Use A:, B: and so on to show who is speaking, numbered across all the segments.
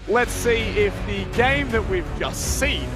A: let's see if the game that we've just seen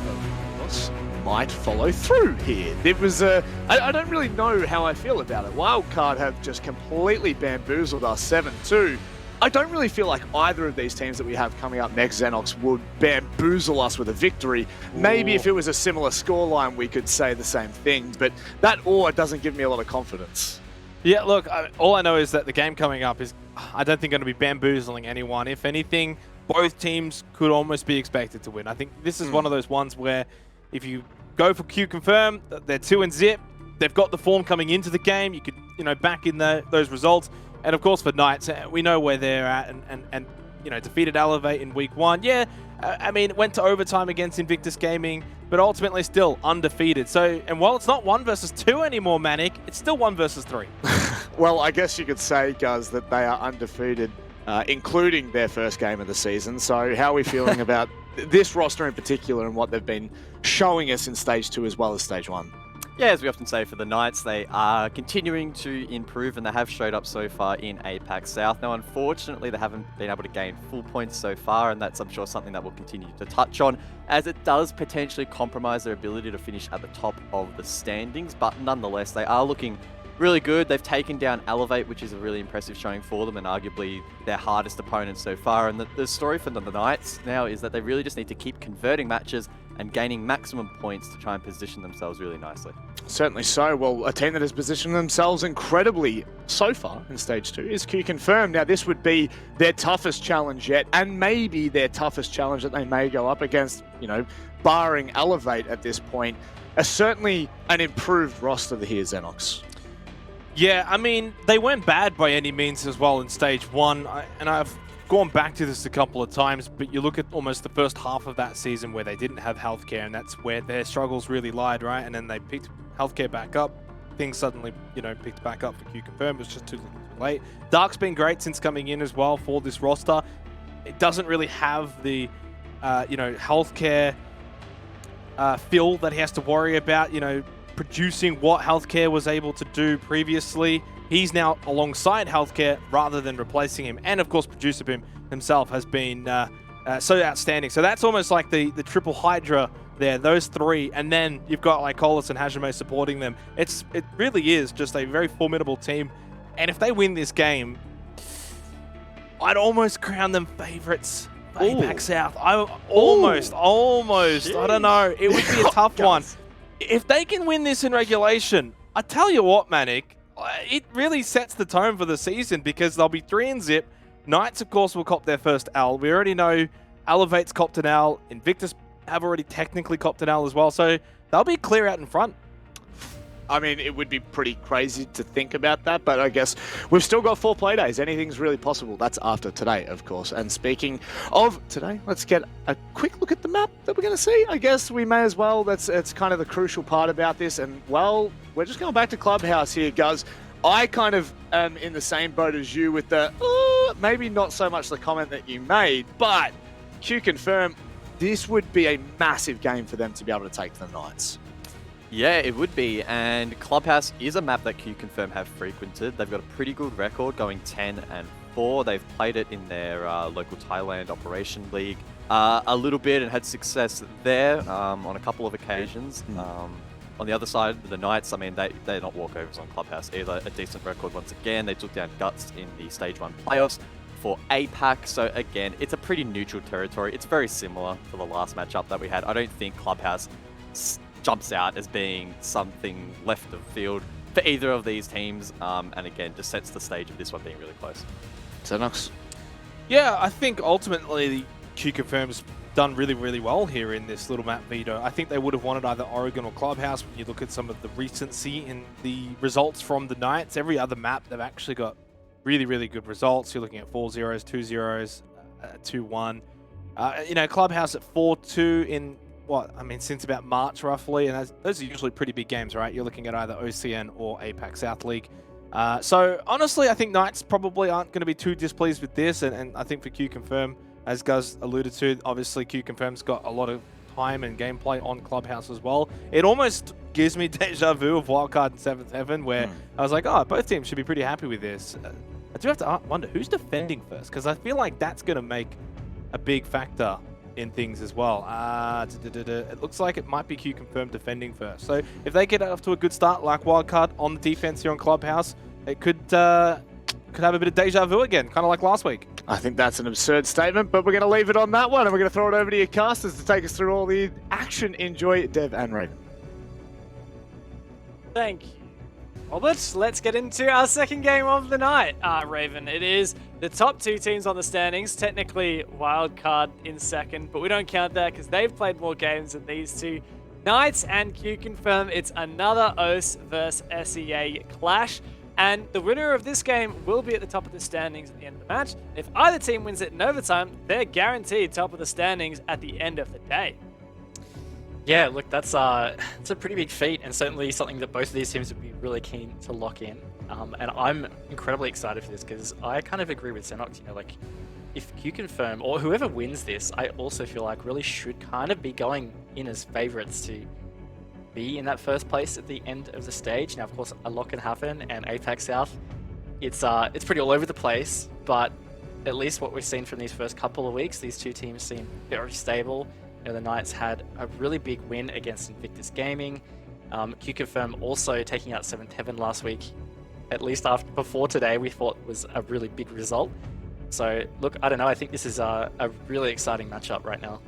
A: might follow through here. It was I don't really know how I feel about it. Wildcard have just completely bamboozled us 7-2. I don't really feel like either of these teams that we have coming up next, Xenox, would bamboozle us with a victory. Maybe if it was a similar scoreline, we could say the same thing, but that or doesn't give me a lot of confidence.
B: Yeah, look, all I know is that the game coming up is, I don't think, going to be bamboozling anyone. If anything, both teams could almost be expected to win. I think this is one of those ones where if you go for QConfirm, they're 2-0. They've got the form coming into the game. You could, back in those results. And of course, for Knights, we know where they're at, and defeated Elevate in week 1. Yeah, I mean, it went to overtime against Invictus Gaming, but ultimately still undefeated. So, and while it's not 1 versus 2 anymore, Manic, it's still 1 versus 3.
A: Well, I guess you could say, Guz, that they are undefeated, including their first game of the season. So how are we feeling about this roster in particular and what they've been showing us in Stage 2 as well as Stage 1?
C: Yeah, as we often say for the Knights, they are continuing to improve, and they have showed up so far in APAC South. Now, unfortunately, they haven't been able to gain full points so far, and that's, I'm sure, something that we'll continue to touch on, as it does potentially compromise their ability to finish at the top of the standings. But nonetheless, they are looking really good. They've taken down Elevate, which is a really impressive showing for them, and arguably their hardest opponent so far. And the story for the Knights now is that they really just need to keep converting matches and gaining maximum points to try and position themselves really nicely.
A: Certainly so. Well, a team that has positioned themselves incredibly so far in Stage 2 is QConfirm. Now, this would be their toughest challenge yet, and maybe their toughest challenge that they may go up against, barring Elevate at this point. Certainly an improved roster here, Xenox.
B: Yeah, I mean, they weren't bad by any means as well in Stage 1, and I've gone back to this a couple of times, but you look at almost the first half of that season where they didn't have healthcare, and that's where their struggles really lied, right? And then they picked healthcare back up. Things suddenly, picked back up for QConfirm. It was just too late. Dark's been great since coming in as well for this roster. It doesn't really have the, healthcare feel that he has to worry about, producing what healthcare was able to do previously. He's now alongside healthcare rather than replacing him. And of course, Producer Boom himself has been so outstanding. So that's almost like the triple hydra there, those three. And then you've got like Colas and Hajime supporting them. It really is just a very formidable team. And if they win this game, I'd almost crown them favorites. APAC South. Almost.
A: Jeez.
B: I don't know. It would be a tough one. If they can win this in regulation, I tell you what, Manic, it really sets the tone for the season because they'll be 3-0. Knights, of course, will cop their first L. We already know Elevate's copped an L. Invictus have already technically copped an L as well, so they'll be clear out in front.
A: I mean, it would be pretty crazy to think about that, but I guess we've still got 4 play days. Anything's really possible. That's after today, of course. And speaking of today, let's get a quick look at the map that we're going to see. I guess we may as well. It's kind of the crucial part about this. And, well, we're just going back to Clubhouse here, Guz. I kind of am in the same boat as you with the, maybe not so much the comment that you made, but QConfirm, this would be a massive game for them to be able to take the Knights.
C: Yeah, it would be, and Clubhouse is a map that QConfirm have frequented. They've got a pretty good record, going 10-4. They've played it in their local Thailand Operation League a little bit and had success there on a couple of occasions. On the other side, the Knights, I mean, they're not walkovers on Clubhouse either. A decent record once again. They took down Guts in the Stage 1 playoffs for APAC. So again, it's a pretty neutral territory. It's very similar to the last matchup that we had. I don't think Clubhouse jumps out as being something left of field for either of these teams, and again, just sets the stage of this one being really close.
A: Xenox?
B: Yeah, I think ultimately QConfirm's done really, really well here in this little map veto. I think they would have wanted either Oregon or Clubhouse. When you look at some of the recency in the results from the Knights, every other map they've actually got really, really good results. You're looking at 4-0s, 2-0s, 2-1. Clubhouse at 4-2 in since about March roughly, and those are usually pretty big games, right? You're looking at either OCN or APAC South League. So honestly, I think Knights probably aren't going to be too displeased with this, and I think for QConfirm, as Guz alluded to, obviously QConfirm's got a lot of time and gameplay on Clubhouse as well. It almost gives me deja vu of Wildcard and 7th Heaven, where I was like, both teams should be pretty happy with this. I do have to wonder, who's defending first? Because I feel like that's going to make a big factor in things as well. It looks like it might be QConfirm defending first. So if they get off to a good start, like Wildcard on the defense here on Clubhouse, it could have a bit of deja vu again, kind of like last week.
A: I think that's an absurd statement, but we're going to leave it on that one, and we're going to throw it over to your casters to take us through all the action. Enjoy, Dev and Raven.
D: Thank you, Robert. Let's get into our second game of the night, Raven. It is the top two teams on the standings, technically Wildcard in second, but we don't count that because they've played more games than these two. Knights and QConfirm, it's another OS versus SEA clash. And the winner of this game will be at the top of the standings at the end of the match. If either team wins it in overtime, they're guaranteed top of the standings at the end of the day.
E: Yeah, look, it's a pretty big feat, and certainly something that both of these teams would be really keen to lock in. And I'm incredibly excited for this because I kind of agree with Xenox. You know, like if QConfirm or whoever wins this, I also feel like really should kind of be going in as favorites to be in that first place at the end of the stage. Now, of course, a lot can happen, and APAC South, it's pretty all over the place, but at least what we've seen from these first couple of weeks, these two teams seem very stable. You know, the Knights had a really big win against Invictus Gaming. QConfirm also taking out 7th Heaven last week, at least before today, we thought was a really big result. So, look, I don't know, I think this is a really exciting matchup right now.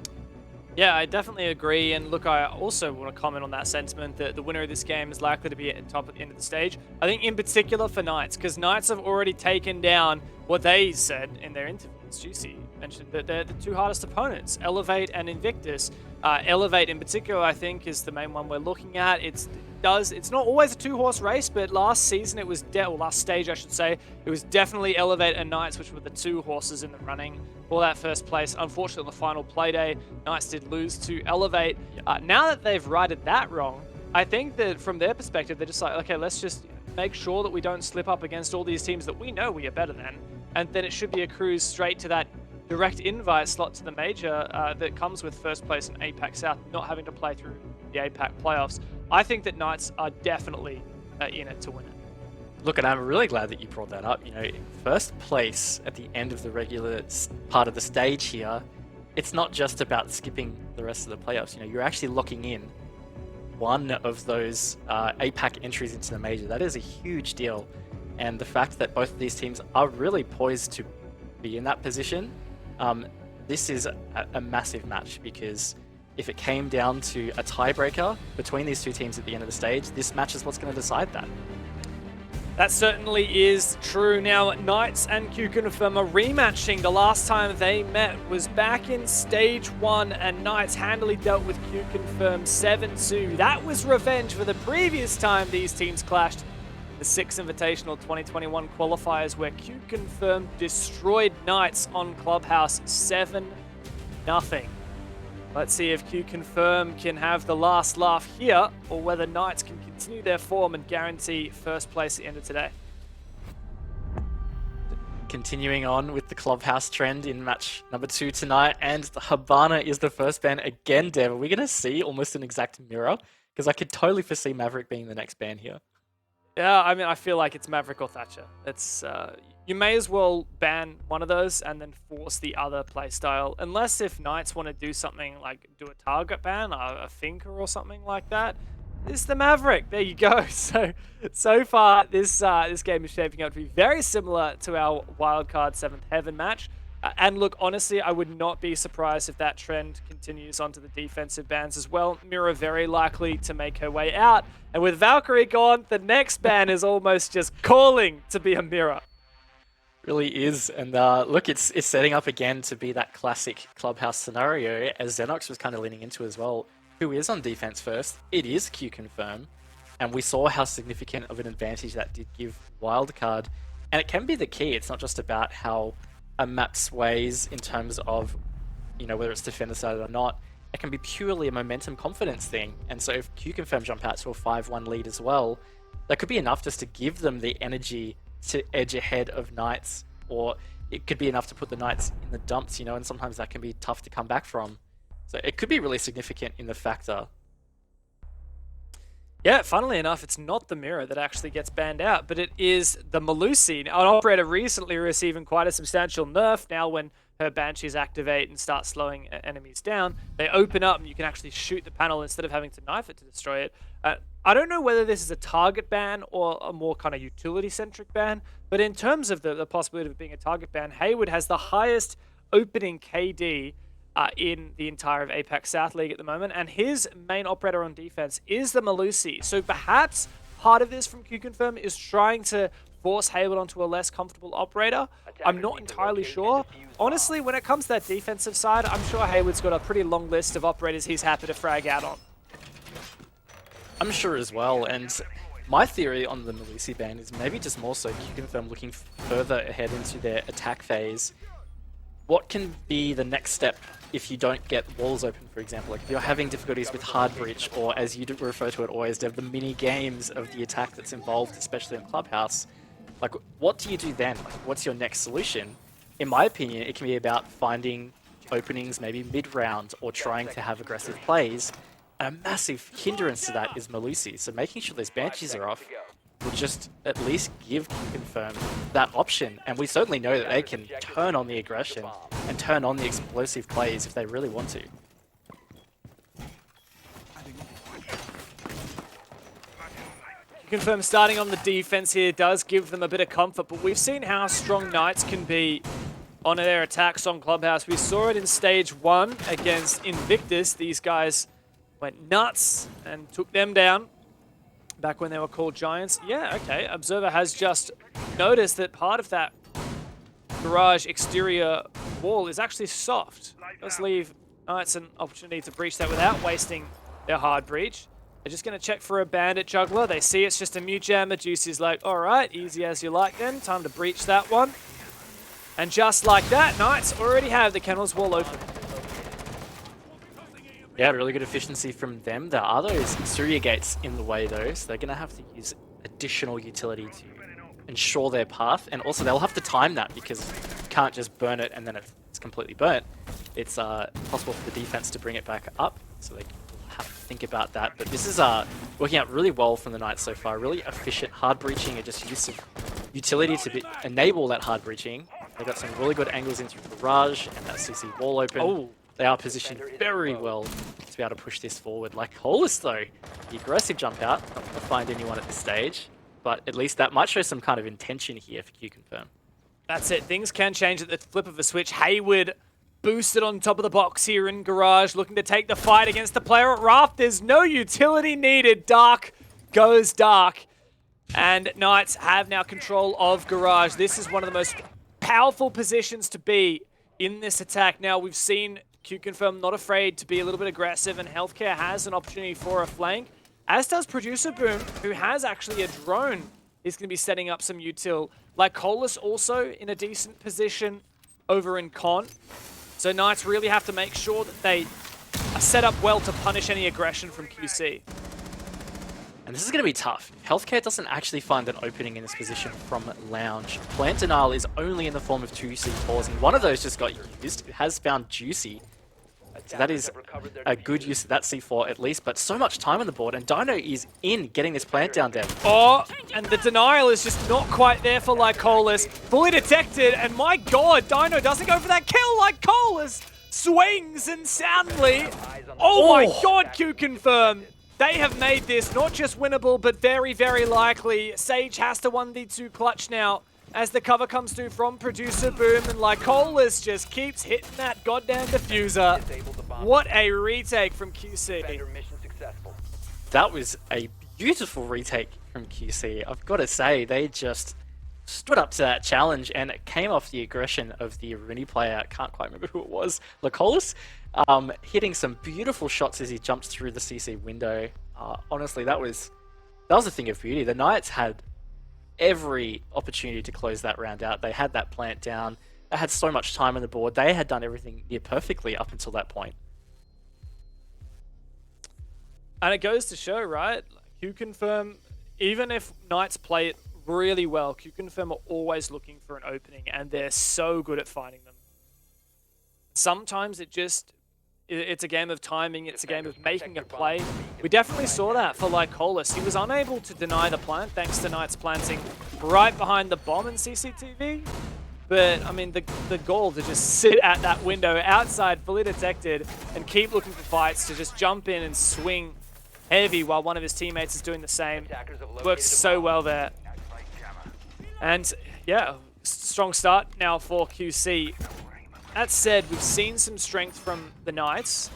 D: Yeah, I definitely agree, and look, I also want to comment on that sentiment that the winner of this game is likely to be at the top at the end of the stage. I think in particular for Knights, because Knights have already taken down what they said in their interviews. Juicy mentioned that they're the two hardest opponents, Elevate and Invictus. Elevate in particular, I think, is the main one we're looking at. It's not always a two-horse race, but last season it was, last stage I should say, it was definitely Elevate and Knights, which were the two horses in the running for that first place. Unfortunately, on the final Playday, Knights did lose to Elevate. Now that they've righted that wrong, I think that from their perspective, they're just like, okay, let's just make sure that we don't slip up against all these teams that we know we are better than, and then it should be a cruise straight to that direct invite slot to the major that comes with first place in APAC South, not having to play through the APAC playoffs. I think that Knights are definitely in it to win it.
E: Look, and I'm really glad that you brought that up. You know, first place at the end of the regular part of the stage here, it's not just about skipping the rest of the playoffs. You know, you're actually locking in one of those APAC entries into the major. That is a huge deal. And the fact that both of these teams are really poised to be in that position, this is a massive match, because if it came down to a tiebreaker between these two teams at the end of the stage, this match is what's going to decide that.
D: That certainly is true. Now, Knights and QConfirm are rematching. The last time they met was back in Stage 1, and Knights handily dealt with QConfirm 7-2. That was revenge for the previous time these teams clashed. The 6 Invitational 2021 qualifiers, where QConfirm destroyed Knights on Clubhouse 7-0. Let's see if QConfirm can have the last laugh here, or whether Knights can continue their form and guarantee first place at the end of today.
E: Continuing on with the Clubhouse trend in match number 2 tonight, and the Habana is the first ban again, Dev. Are we going to see almost an exact mirror? Because I could totally foresee Maverick being the next ban here.
D: Yeah, I mean, I feel like it's Maverick or Thatcher. It's you may as well ban one of those and then force the other playstyle, unless if Knights want to do something like do a target ban, a thinker or something like that. It's the Maverick. There you go. So far, this game is shaping up to be very similar to our Wildcard 7th Heaven match. And look, honestly, I would not be surprised if that trend continues onto the defensive bans as well. Mira very likely to make her way out. And with Valkyrie gone, the next ban is almost just calling to be a Mira.
E: Really is. And look, it's setting up again to be that classic Clubhouse scenario, as Xenox was kind of leaning into as well. Who is on defense first? It is QConfirm. And we saw how significant of an advantage that did give Wildcard. And it can be the key. It's not just about how a map sways in terms of, you know, whether it's defender side or not. It can be purely a momentum confidence thing. And so if QConfirm jump out to a 5-1 lead as well, that could be enough just to give them the energy to edge ahead of Knights, or it could be enough to put the Knights in the dumps, you know, and sometimes that can be tough to come back from. So it could be really significant in the factor.
D: Yeah, funnily enough, it's not the Mirror that actually gets banned out, but it is the Melusi, an operator recently receiving quite a substantial nerf now when her Banshees activate and start slowing enemies down, they open up and you can actually shoot the panel instead of having to knife it to destroy it. I don't know whether this is a target ban or a more kind of utility-centric ban, but in terms of the possibility of it being a target ban, Hayward has the highest opening KD in the entire of APAC South League at the moment, and his main operator on defense is the Malusi. So perhaps part of this from QConfirm is trying to force Hayward onto a less comfortable operator. I'm not entirely sure. Honestly, when it comes to that defensive side, I'm sure Hayward's got a pretty long list of operators he's happy to frag out on.
E: I'm sure as well, and my theory on the Malusi ban is maybe just more so QConfirm looking further ahead into their attack phase. What can be the next step if you don't get walls open, for example? Like if you're having difficulties with hard breach, or as you refer to it always, Dev, the mini games of the attack that's involved, especially in Clubhouse. Like, what do you do then? Like, what's your next solution? In my opinion, it can be about finding openings maybe mid-round or trying to have aggressive plays. And a massive hindrance to that is Malusi. So making sure those Banshees are off will just at least give QConfirm that option. And we certainly know that they can turn on the aggression and turn on the explosive plays if they really want to.
D: QConfirm starting on the defense here does give them a bit of comfort, but we've seen how strong Knights can be on their attacks on Clubhouse. We saw it in Stage 1 against Invictus. These guys went nuts and took them down back when they were called Giants. Yeah, okay. Observer has just noticed that part of that garage exterior wall is actually soft. Let's leave Knights an opportunity to breach that without wasting their hard breach. They're just going to check for a bandit juggler. They see it's just a mute jammer. Juicy's like, all right, easy as you like then. Time to breach that one. And just like that, Knights already have the kennels wall open.
E: Yeah, really good efficiency from them. There are those exterior gates in the way though, so they're going to have to use additional utility to ensure their path. And also they'll have to time that because you can't just burn it and then it's completely burnt. It's possible for the defense to bring it back up, so they have to think about that. But this is working out really well from the Knights so far. Really efficient hard breaching and just use of utility to enable that hard breaching. They've got some really good angles in through the Barrage and that CC wall open.
D: Oh.
E: They are positioned very well to be able to push this forward. Like Hollis though, the aggressive jump out, not going to find anyone at this stage, but at least that might show some kind of intention here for QConfirm.
D: That's it. Things can change at the flip of a switch. Hayward boosted on top of the box here in Garage, looking to take the fight against the player at Raft. There's no utility needed. Dark goes dark. And Knights have now control of Garage. This is one of the most powerful positions to be in this attack. Now, we've seen QConfirm not afraid to be a little bit aggressive, and Healthcare has an opportunity for a flank, as does Producer Boom, who has actually a drone. He's going to be setting up some util. Lycolis also in a decent position over in Con. So Knights really have to make sure that they are set up well to punish any aggression from QC.
E: And this is going to be tough. Healthcare doesn't actually find an opening in this position from Lounge. Plant Denial is only in the form of 2 C4s, and one of those just got used. It has found Juicy. So that is a good use of that C4 at least, but so much time on the board, and Dino is in getting this plant down, Dev.
D: Oh, and the denial is just not quite there for Lycolis. Fully detected, and my god, Dino doesn't go for that kill. Lycolis swings and soundly. Oh my god, QConfirm. They have made this not just winnable, but very, very likely. Sage has to 1v2 clutch now as the cover comes through from Producer Boom, and Lycolis just keeps hitting that goddamn diffuser. What a retake from QC.
E: That was a beautiful retake from QC. I've got to say, they just stood up to that challenge, and it came off the aggression of the Arini player. I can't quite remember who it was. Lycolis. Hitting some beautiful shots as he jumps through the CC window. Honestly, that was a thing of beauty. The Knights had every opportunity to close that round out. They had that plant down. They had so much time on the board. They had done everything near perfectly up until that point.
D: And it goes to show, right? QConfirm, even if Knights play it really well, QConfirm are always looking for an opening, and they're so good at finding them. Sometimes it's a game of timing, it's a game of making a play. We definitely saw that for Lycolis. He was unable to deny the plant thanks to Knights planting right behind the bomb in CCTV. But, I mean, the goal to just sit at that window outside, fully detected, and keep looking for fights, to just jump in and swing heavy while one of his teammates is doing the same. Works so well there. And, yeah, strong start now for QC. That said, we've seen some strength from the Knights,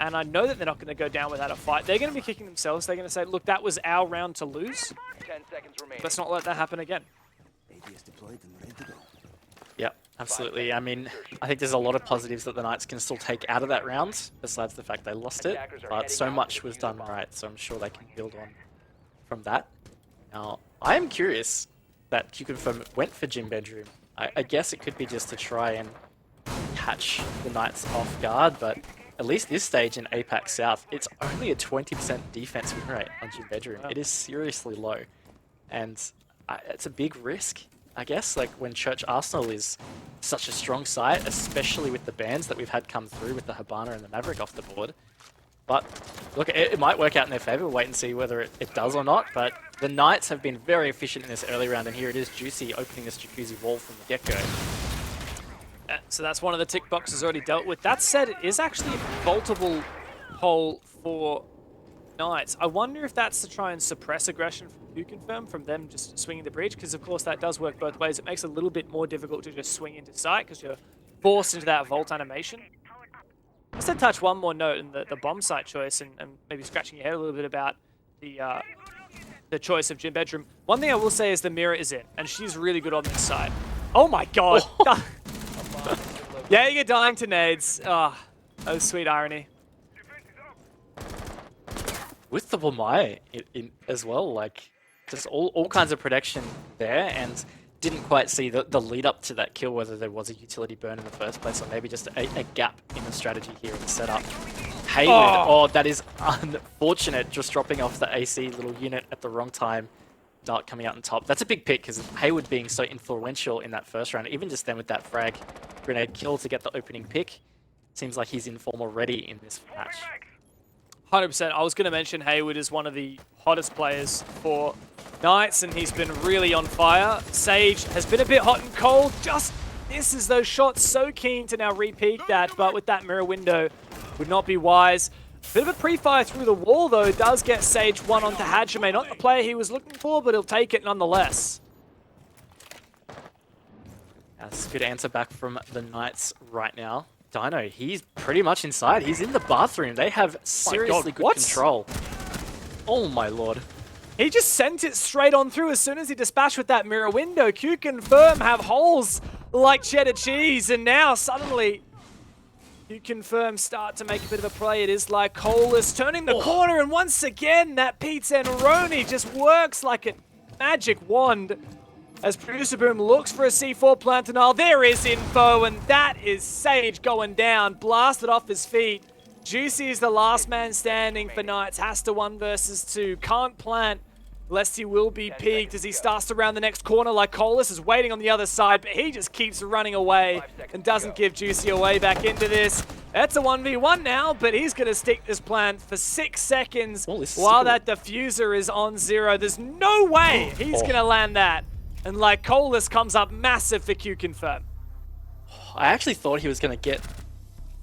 D: and I know that they're not going to go down without a fight. They're going to be kicking themselves. They're going to say, look, that was our round to lose.
F: 10 seconds remaining.
D: Let's not let that happen again.
E: Yep, absolutely. I mean, I think there's a lot of positives that the Knights can still take out of that round, besides the fact they lost it. But so much was done right, so I'm sure they can build on from that. Now, I am curious that QConfirm went for Gym Bedroom. I guess it could be just to try and catch the Knights off guard, but at least this stage in APAC South, it's only a 20% defense win rate on Gym Bedroom. It is seriously low, and it's a big risk. I guess, like, when Church Arsenal is such a strong site, especially with the bans that we've had come through with the Habana and the Maverick off the board. But, look, it might work out in their favor. We'll wait and see whether it does or not. But the Knights have been very efficient in this early round, and here it is, Juicy opening this jacuzzi wall from the get-go.
D: So that's one of the tick boxes already dealt with. That said, it is actually a vaultable hole for Knights. I wonder if that's to try and suppress aggression from QConfirm, from them just swinging the breach, because of course that does work both ways. It makes it a little bit more difficult to just swing into sight because you're forced into that vault animation. Just to touch one more note in the bomb site choice, and maybe scratching your head a little bit about the choice of Gym Bedroom. One thing I will say is the mirror is in, and she's really good on this side. Oh my god! Oh. Yeah, you're dying to nades. Oh, that was sweet irony.
E: With the Bomai in as well, like, just all kinds of protection there, and didn't quite see the lead up to that kill, whether there was a utility burn in the first place, or maybe just a gap in the strategy here in the setup. Hayward, oh, that is unfortunate, just dropping off the AC little unit at the wrong time. Dart coming out on top. That's a big pick, because Hayward being so influential in that first round, even just then with that frag grenade kill to get the opening pick, seems like he's in form already in this match.
D: 100%. I was going to mention Hayward is one of the hottest players for Knights, and he's been really on fire. Sage has been a bit hot and cold, just misses those shots. So keen to now re-peek that, but with that mirror window, would not be wise. Bit of a pre-fire through the wall, though, does get Sage one onto Hajime. Not the player he was looking for, but he'll take it nonetheless.
E: That's a good answer back from the Knights right now. Dino, he's pretty much inside. He's in the bathroom. They have seriously good control. Oh my lord.
D: He just sent it straight on through as soon as he dispatched with that mirror window. QConfirm have holes like cheddar cheese, and now suddenly QConfirm start to make a bit of a play. It is like Colas turning the corner, and once again that Pizza and Roni just works like a magic wand. As Producer Boom looks for a C4 Plantinal, there is info, and that is Sage going down, blasted off his feet. Juicy is the last man standing for Knights, has to 1 versus 2, can't plant, lest he will be peaked as he starts to round the next corner. Like Colas is waiting on the other side, but he just keeps running away and doesn't give Juicy a way back into this. That's a 1v1 now, but he's going to stick this plant for 6 seconds while that diffuser is on 0. There's no way he's going to land that. And like Colas comes up massive for QConfirm.
E: I actually thought he was going to get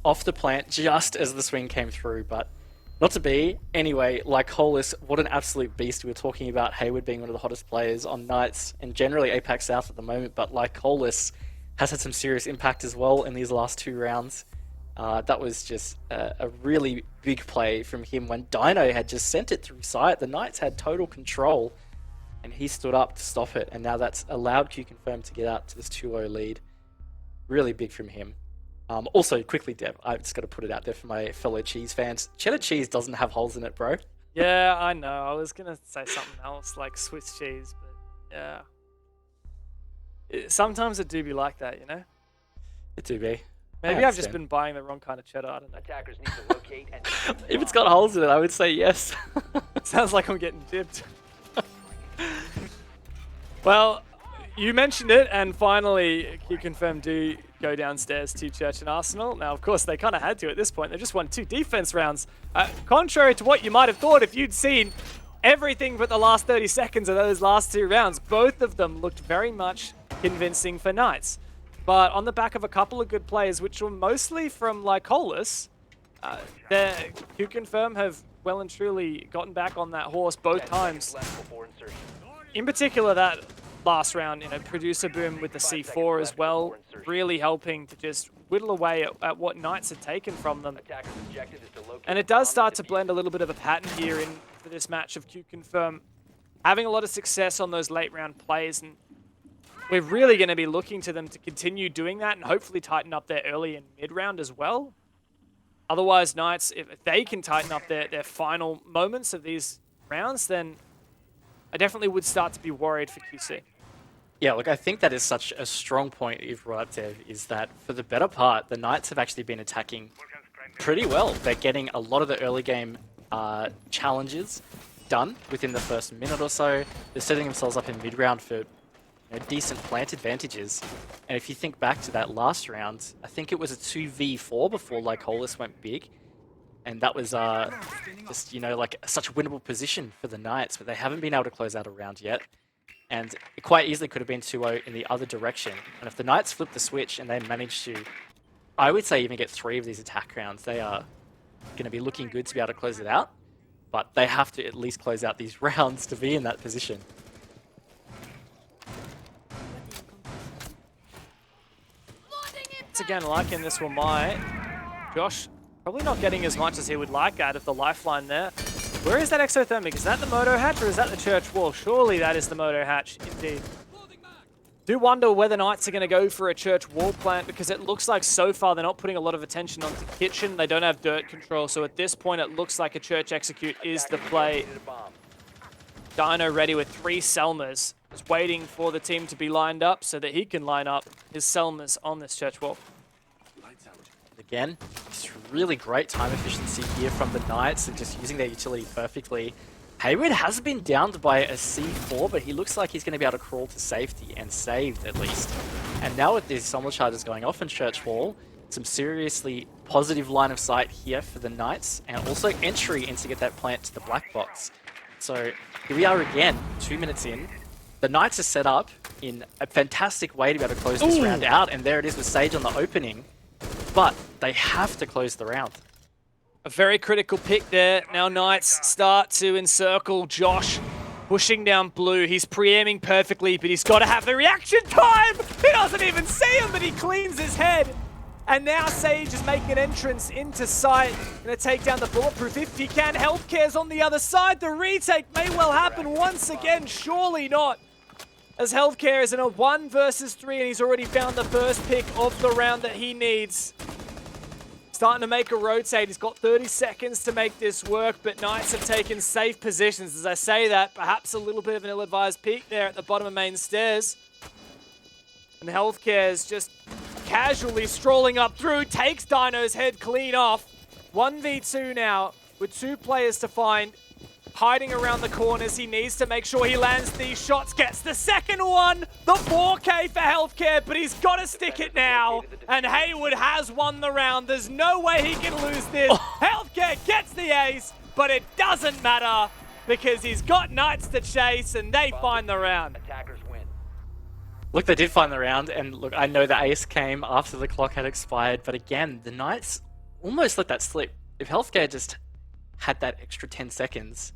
E: off the plant just as the swing came through, but not to be. Anyway, like Colas, what an absolute beast. We were talking about Hayward being one of the hottest players on Knights and generally APAC South at the moment, but like Colas has had some serious impact as well in these last 2 rounds. That was just a really big play from him when Dino had just sent it through sight. The Knights had total control, and he stood up to stop it, and now that's allowed QConfirm to get out to this 2-0 lead. Really big from him. Also, quickly, Dev, I've just got to put it out there for my fellow cheese fans. Cheddar cheese doesn't have holes in it, bro.
D: Yeah, I know. I was going to say something else, like Swiss cheese, but yeah. Sometimes it do be like that, you know?
E: It do be.
D: Maybe I've just been buying the wrong kind of cheddar, I don't know.
F: Attackers need to locate and
E: if it's got holes in it, I would say yes.
D: Sounds like I'm getting dipped. Well, you mentioned it, and finally, QConfirm do go downstairs to Church and Arsenal. Now, of course, they kind of had to at this point. They just won 2 defense rounds. Contrary to what you might have thought if you'd seen everything but the last 30 seconds of those last 2 rounds, both of them looked very much convincing for Knights. But on the back of a couple of good plays, which were mostly from Lycolis, QConfirm have well and truly gotten back on that horse both
F: 10
D: times.
F: seconds left before insertion.
D: In particular, that last round, Producer Boom with the
F: 5 seconds
D: C4 as
F: left
D: well,
F: before insertion.
D: really helping to just whittle away at what Knights had taken from them.
F: Attacker's objective is to locate
D: And it
F: the
D: does
F: bomb
D: start
F: and
D: to
F: defuse
D: blend a
F: it.
D: little bit of a pattern here for this match of QConfirm. Having a lot of success on those late round plays, and we're really going to be looking to them to continue doing that and hopefully tighten up their early and mid round as well. Otherwise, Knights, if they can tighten up their final moments of these rounds, then I definitely would start to be worried for QC.
E: Yeah, look, I think that is such a strong point you've brought up, Dev, is that for the better part, the Knights have actually been attacking pretty well. They're getting a lot of the early game challenges done within the first minute or so. They're setting themselves up in mid-round for decent plant advantages. And if you think back to that last round, I think it was a 2v4 before Lycolis went big. And that was just, like such a winnable position for the Knights, but they haven't been able to close out a round yet. And it quite easily could have been 2-0 in the other direction. And if the Knights flip the switch and they manage to, I would say, even get 3 of these attack rounds, they are going to be looking good to be able to close it out. But they have to at least close out these rounds to be in that position.
D: Once again, liking this one, Josh probably not getting as much as he would like out of the lifeline there. Where is that exothermic? Is that the moto hatch or is that the church wall? Surely that is the moto hatch, indeed. Do wonder whether Knights are going to go for a church wall plant, because it looks like so far they're not putting a lot of attention onto kitchen. They don't have dirt control, so at this point it looks like a church execute is the play.
F: Located a bomb.
D: Dino ready with 3 Selmas, just waiting for the team to be lined up so that he can line up his Selmas on this church wall.
E: Again, it's really great time efficiency here from the Knights and just using their utility perfectly. Hayward has been downed by a C4, but he looks like he's going to be able to crawl to safety and saved at least. And now with these Sommel charges going off in Church Wall, some seriously positive line of sight here for the Knights, and also entry in to get that plant to the black box. So here we are again, 2 minutes in. The Knights are set up in a fantastic way to be able to close this round out, and there it is with Sage on the opening. But they have to close the round.
D: A very critical pick there. Now Knights start to encircle Josh, pushing down blue. He's pre-aiming perfectly, but he's got to have the reaction time! He doesn't even see him, but he cleans his head. And now Sage is making an entrance into sight. Gonna take down the bulletproof if he can. Healthcare's on the other side. The retake may well happen once again. Surely not. As Healthcare is in a 1 versus 3, and he's already found the first pick of the round that he needs. Starting to make a rotate. He's got 30 seconds to make this work, but Knights have taken safe positions. As I say that, perhaps a little bit of an ill-advised peek there at the bottom of main stairs. And Healthcare is just casually strolling up through, takes Dino's head clean off. 1v2 now, with 2 players to find. Hiding around the corners, he needs to make sure he lands these shots, gets the second one, the 4K for Healthcare, but he's got to stick it now, and Hayward has won the round. There's no way he can lose this. Healthcare gets the ace, but it doesn't matter, because he's got Knights to chase, and they find the round.
F: Attackers win.
E: Look, they did find the round, and look, I know the ace came after the clock had expired, but again, the Knights almost let that slip. If Healthcare just had that extra 10 seconds,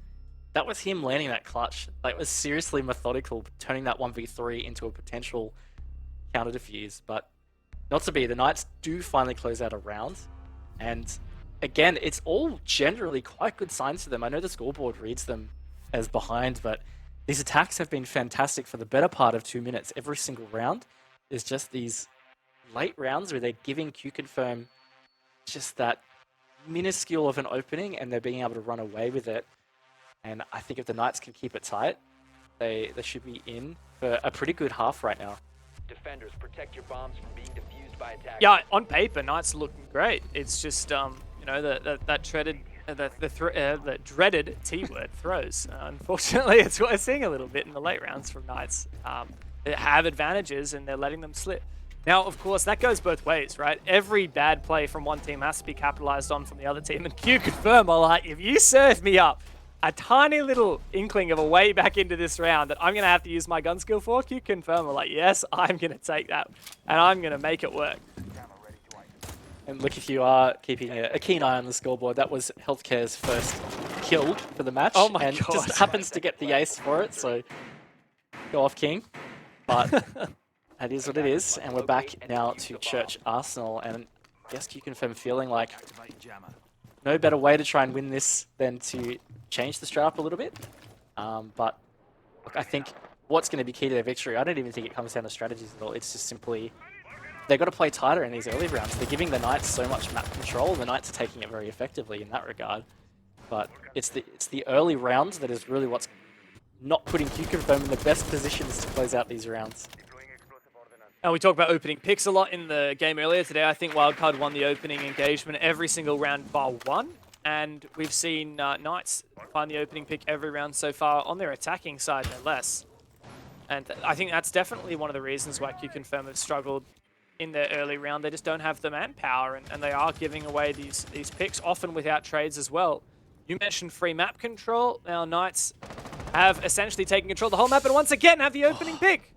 E: that was him landing that clutch. That was seriously methodical, turning that 1v3 into a potential counter defuse, but not to be. The Knights do finally close out a round, and again, it's all generally quite good signs for them. I know the scoreboard reads them as behind, but these attacks have been fantastic for the better part of 2 minutes. Every single round is just these late rounds where they're giving QConfirm just that minuscule of an opening, and they're being able to run away with it. And I think if the Knights can keep it tight, they should be in for a pretty good half right now.
F: Defenders, protect your bombs from being defused by attackers.
D: Yeah, on paper, Knights are looking great. It's just, that dreaded T-word throws. Unfortunately, it's what we're seeing a little bit in the late rounds from Knights. They have advantages, and they're letting them slip. Now, of course, that goes both ways, right? Every bad play from one team has to be capitalized on from the other team, and QConfirm are like, if you serve me up a tiny little inkling of a way back into this round that I'm going to have to use my gun skill for, QConfirm are like, yes, I'm going to take that, and I'm going to make it work.
E: And look, if you are keeping a keen eye on the scoreboard, that was Healthcare's first kill for the match.
D: Oh my
E: and
D: God.
E: just happens to get the ace for it, so go off, King. But that is what it is, and we're back now to Church Arsenal, and I guess QConfirm feeling like no better way to try and win this than to change the strat up a little bit. But look, I think what's going to be key to their victory, I don't even think it comes down to strategies at all. It's just simply they've got to play tighter in these early rounds. They're giving the Knights so much map control. The Knights are taking it very effectively in that regard. But it's the early rounds that is really what's not putting QConfirm in the best positions to close out these rounds.
D: And we talked about opening picks a lot in the game earlier today. I think Wildcard won the opening engagement every single round bar one. And we've seen Knights find the opening pick every round so far on their attacking side, no less. And I think that's definitely one of the reasons why QConfirm have struggled in their early round. They just don't have the manpower, and they are giving away these picks, often without trades as well. You mentioned free map control. Now Knights have essentially taken control of the whole map, and once again have the opening pick.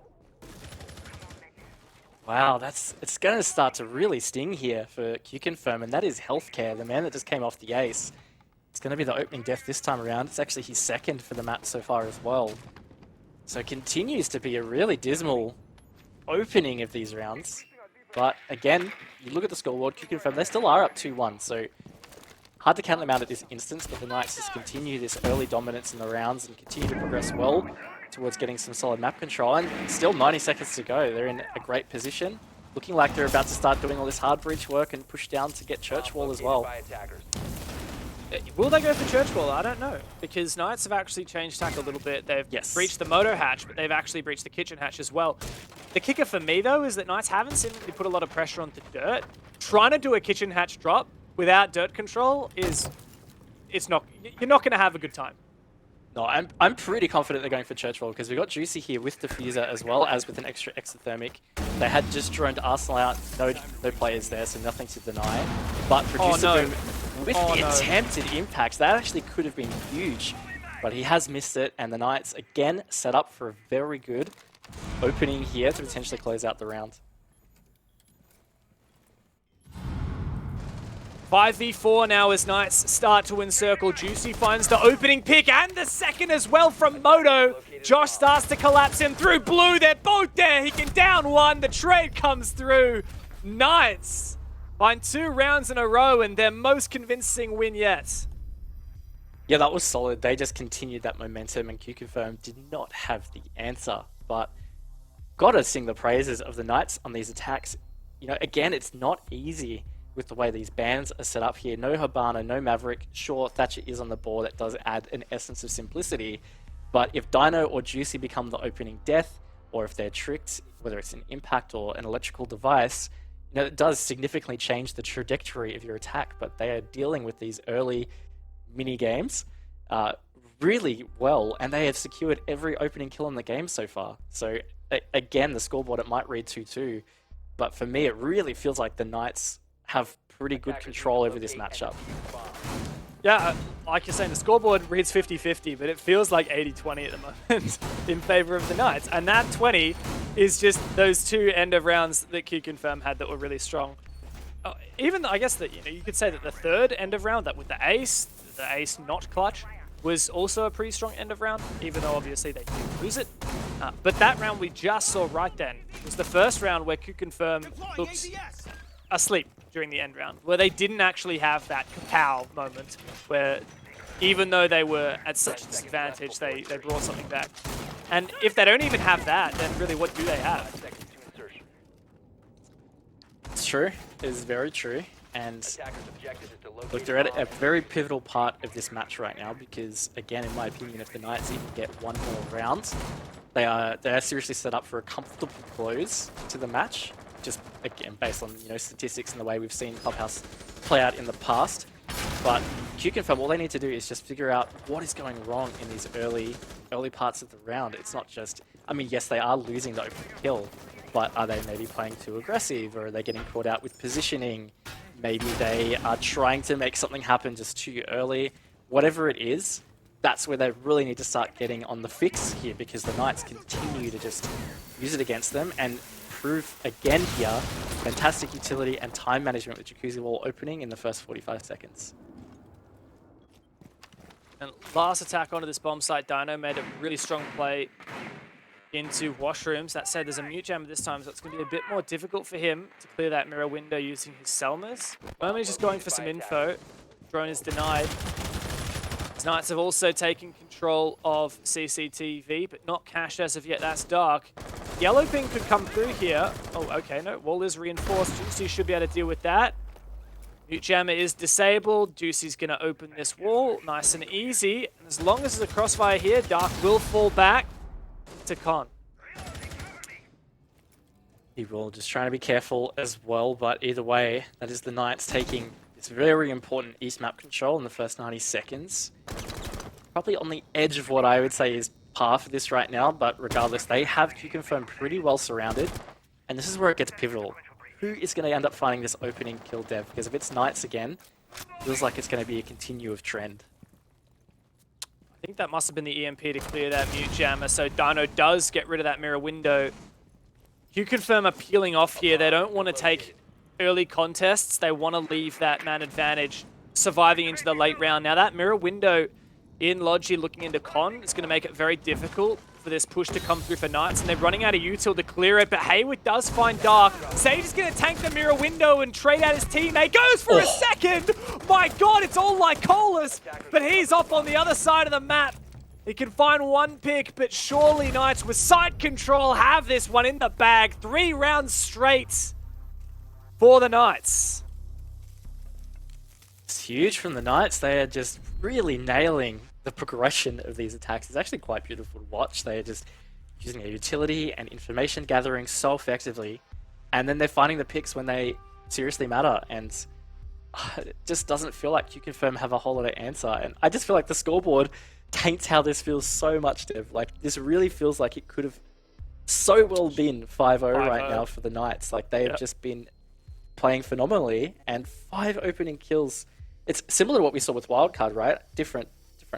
E: Wow, it's going to start to really sting here for QConfirm, and that is Healthcare, the man that just came off the ace. It's going to be the opening death this time around. It's actually his second for the map so far as well. So it continues to be a really dismal opening of these rounds. But again, you look at the scoreboard, QConfirm, they still are up 2-1, so hard to count them out at this instance, but the Knights just continue this early dominance in the rounds and continue to progress well towards getting some solid map control. And still 90 seconds to go. They're in a great position, looking like they're about to start doing all this hard breach work and push down to get Church Wall as well.
D: Will they go for Church Wall? I don't know, because Knights have actually changed tack a little bit. They've breached the moto hatch, but they've actually breached the kitchen hatch as well. The kicker for me, though, is that Knights haven't seemingly put a lot of pressure onto dirt. Trying to do a kitchen hatch drop without dirt control is... you're not going to have a good time.
E: No, I'm pretty confident they're going for Church Wall, because we've got Juicy here with Diffuser as well as with an extra exothermic. They had just droned Arsenal out, no players there, so nothing to deny. But Producer Boom, with the attempted impacts, that actually could have been huge. But he has missed it, and the Knights again set up for a very good opening here to potentially close out the round.
D: 5v4 now as Knights start to encircle. Juicy finds the opening pick and the second as well from Moto. Josh starts to collapse him through blue. They're both there. He can down one. The trade comes through. Knights find 2 rounds in a row and their most convincing win yet.
E: Yeah, that was solid. They just continued that momentum, and QConfirm did not have the answer. But gotta sing the praises of the Knights on these attacks. You know, again, it's not easy with the way these bans are set up here. No Hibana, no Maverick. Sure, Thatcher is on the board. That does add an essence of simplicity. But if Dino or Juicy become the opening death, or if they're tricked, whether it's an impact or an electrical device, you know, it does significantly change the trajectory of your attack. But they are dealing with these early mini games really well, and they have secured every opening kill in the game so far. So again, the scoreboard, it might read 2-2, but for me, it really feels like the Knights have pretty good control over this matchup.
D: Yeah, like you're saying, the scoreboard reads 50-50, but it feels like 80-20 at the moment in favor of the Knights. And that 20 is just those 2 end of rounds that QConfirm had that were really strong. Even, I guess that, you know, you could say that the third end of round, that with the ace not clutch, was also a pretty strong end of round, even though obviously they did lose it. But that round we just saw right then was the first round where QConfirm looked asleep during the end round, where they didn't actually have that kapow moment, where even though they were at such a disadvantage, they brought something back. And if they don't even have that, then really what do they have?
E: It's true. It is very true. And look, they're at a very pivotal part of this match right now, because again, in my opinion, if the Knights even get 1 more round, they are seriously set up for a comfortable close to the match. Just again, based on, you know, statistics and the way we've seen Clubhouse play out in the past. But QConfirm, all they need to do is just figure out what is going wrong in these early parts of the round. It's not just, I mean, yes, they are losing the opening kill, but are they maybe playing too aggressive, or are they getting caught out with positioning? Maybe they are trying to make something happen just too early. Whatever it is, that's where they really need to start getting on the fix here, because the Knights continue to just use it against them and prove again here fantastic utility and time management with Jacuzzi Wall opening in the first 45 seconds.
D: And last attack onto this bomb site, Dino made a really strong play into washrooms. That said, there's a mute jammer this time, so it's going to be a bit more difficult for him to clear that mirror window using his Selmas. Bowman's just going for some info. Drone is denied. His Knights have also taken control of CCTV, but not cached as of yet. That's dark. Yellow ping could come through here. Oh, okay, no, wall is reinforced. Juicy should be able to deal with that. Mute jammer is disabled. Juicy's going to open this wall nice and easy. And as long as there's a crossfire here, Dark will fall back to Con.
E: He will just trying to be careful as well, but either way, that is the Knights taking this very important East map control in the first 90 seconds. Probably on the edge of what I would say is par for this right now, but regardless, they have QConfirm pretty well surrounded, and this is where it gets pivotal. Who is going to end up finding this opening kill, Dev? Because if it's Knights again, it feels like it's going to be a continuous trend.
D: I think that must have been the EMP to clear that mute jammer, so Dino does get rid of that mirror window. QConfirm are peeling off here. They don't want to take early contests. They want to leave that man advantage surviving into the late round. Now that mirror window in Logi looking into Con is going to make it very difficult for this push to come through for Knights, and they're running out of util to clear it, but Hayward does find Dark. Sage is going to tank the mirror window and trade out his teammate. Goes for a second! My god, it's all like Colas, but he's off on the other side of the map. He can find one pick, but surely Knights with side control have this one in the bag. 3 rounds straight for the Knights.
E: It's huge from the Knights. They are just really nailing the progression of these attacks. It's actually quite beautiful to watch. They are just using their utility and information gathering so effectively, and then they're finding the picks when they seriously matter, and it just doesn't feel like QConfirm have a whole lot of answer. And I just feel like the scoreboard taints how this feels so much, Dev. Like, this really feels like it could have so well been 5-0 right now for the Knights. Like, they have just been playing phenomenally, and 5 opening kills. It's similar to what we saw with Wildcard, right? Different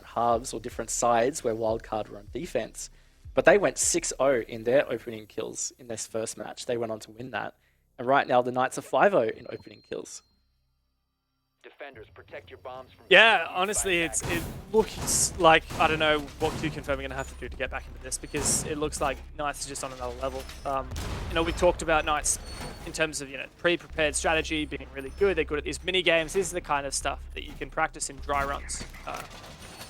E: halves or different sides where Wildcard were on defense, but they went 6-0 in their opening kills in this first match. They went on to win that, and right now the Knights are 5-0 in opening kills.
F: Defenders, protect your bombs from
D: Honestly, it looks like, I don't know what QConfirm are going to have to do to get back into this, because it looks like Knights are just on another level. We talked about Knights in terms of, pre-prepared strategy, being really good. They're good at these mini games. This is the kind of stuff that you can practice in dry runs,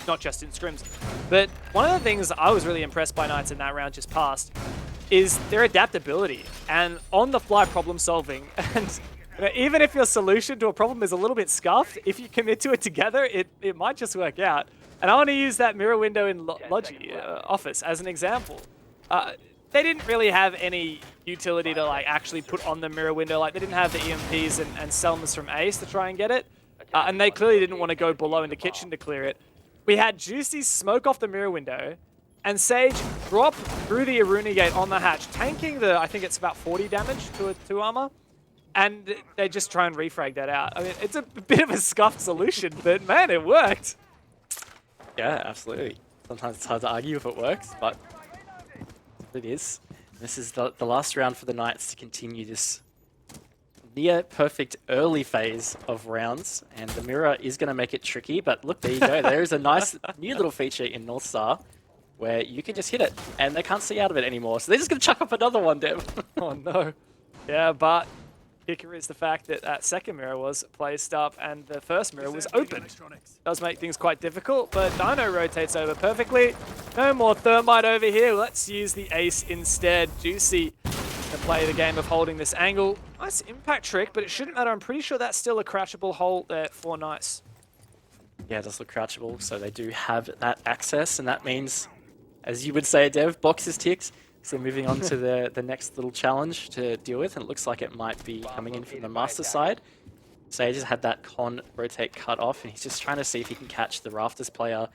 D: not just in scrims. But one of the things I was really impressed by Knights in that round just past is their adaptability and on-the-fly problem solving. And even if your solution to a problem is a little bit scuffed, if you commit to it together, it might just work out. And I want to use that mirror window in Logi Office as an example. They didn't really have any utility to actually put on the mirror window. They didn't have the EMPs and Selmas from Ace to try and get it. And they clearly didn't want to go below in the kitchen to clear it. We had Juicy smoke off the mirror window, and Sage drop through the Aruna gate on the hatch, tanking the, I think it's about 40 damage to a 2 armor. And they just try and refrag that out. I mean, it's a bit of a scuffed solution, but man, it worked.
E: Yeah, absolutely. Sometimes it's hard to argue if it works, but it is. This is the last round for the Knights to continue this near perfect early phase of rounds, and the mirror is going to make it tricky, but look, there you go. There is a nice new little feature in North Star where you can just hit it, and they can't see out of it anymore. So they're just going to chuck up another one, Dev.
D: Oh, no. Yeah, but kicker is the fact that that second mirror was placed up and the first mirror was open. Does make things quite difficult, but Dino rotates over perfectly. No more Thermite over here. Let's use the Ace instead. Juicy to play the game of holding this angle. Nice impact trick, but it shouldn't matter. I'm pretty sure that's still a crouchable hole there for Knights.
E: Yeah, it does look crouchable, so they do have that access, and that means, as you would say, Dev, boxes ticked. So moving on to the next little challenge to deal with, and it looks like it might be coming in from the master side. Sage has had that con rotate cut off, and he's just trying to see if he can catch the Rafters player.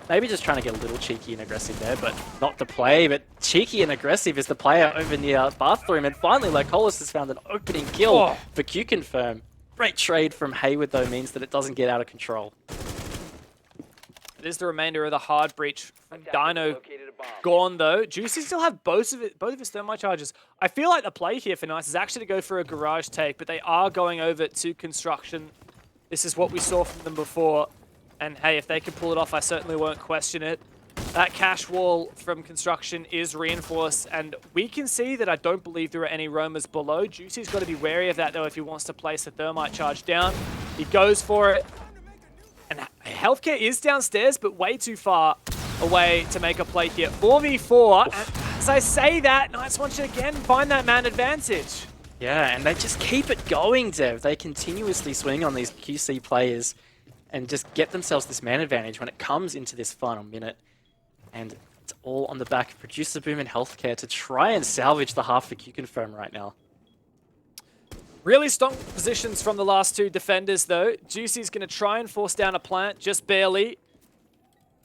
E: Maybe just trying to get a little cheeky and aggressive there, but not the play. But cheeky and aggressive is the player over near bathroom, and finally Lycolis has found an opening kill for QConfirm. Great trade from Hayward, though, means that it doesn't get out of control.
D: That is the remainder of the hard breach from Dino
F: Located a bomb.
D: gone, though. Juicy still have both of his thermite charges. I feel like the play here for Knights is actually to go for a garage take, but they are going over to construction. This is what we saw from them before. And hey, if they can pull it off, I certainly won't question it. That cash wall from construction is reinforced, and we can see that I don't believe there are any roamers below. Juicy's got to be wary of that, though, if he wants to place the thermite charge down. He goes for it. And Healthcare is downstairs, but way too far away to make a play here. 4v4, and as I say that, Knights want to again find that man advantage.
E: Yeah, and they just keep it going, Dev. They continuously swing on these QC players and just get themselves this man advantage when it comes into this final minute. And it's all on the back of Producer Boom and Healthcare to try and salvage the half for QConfirm right now.
D: Really strong positions from the last two defenders, though. Juicy's going to try and force down a plant, just barely.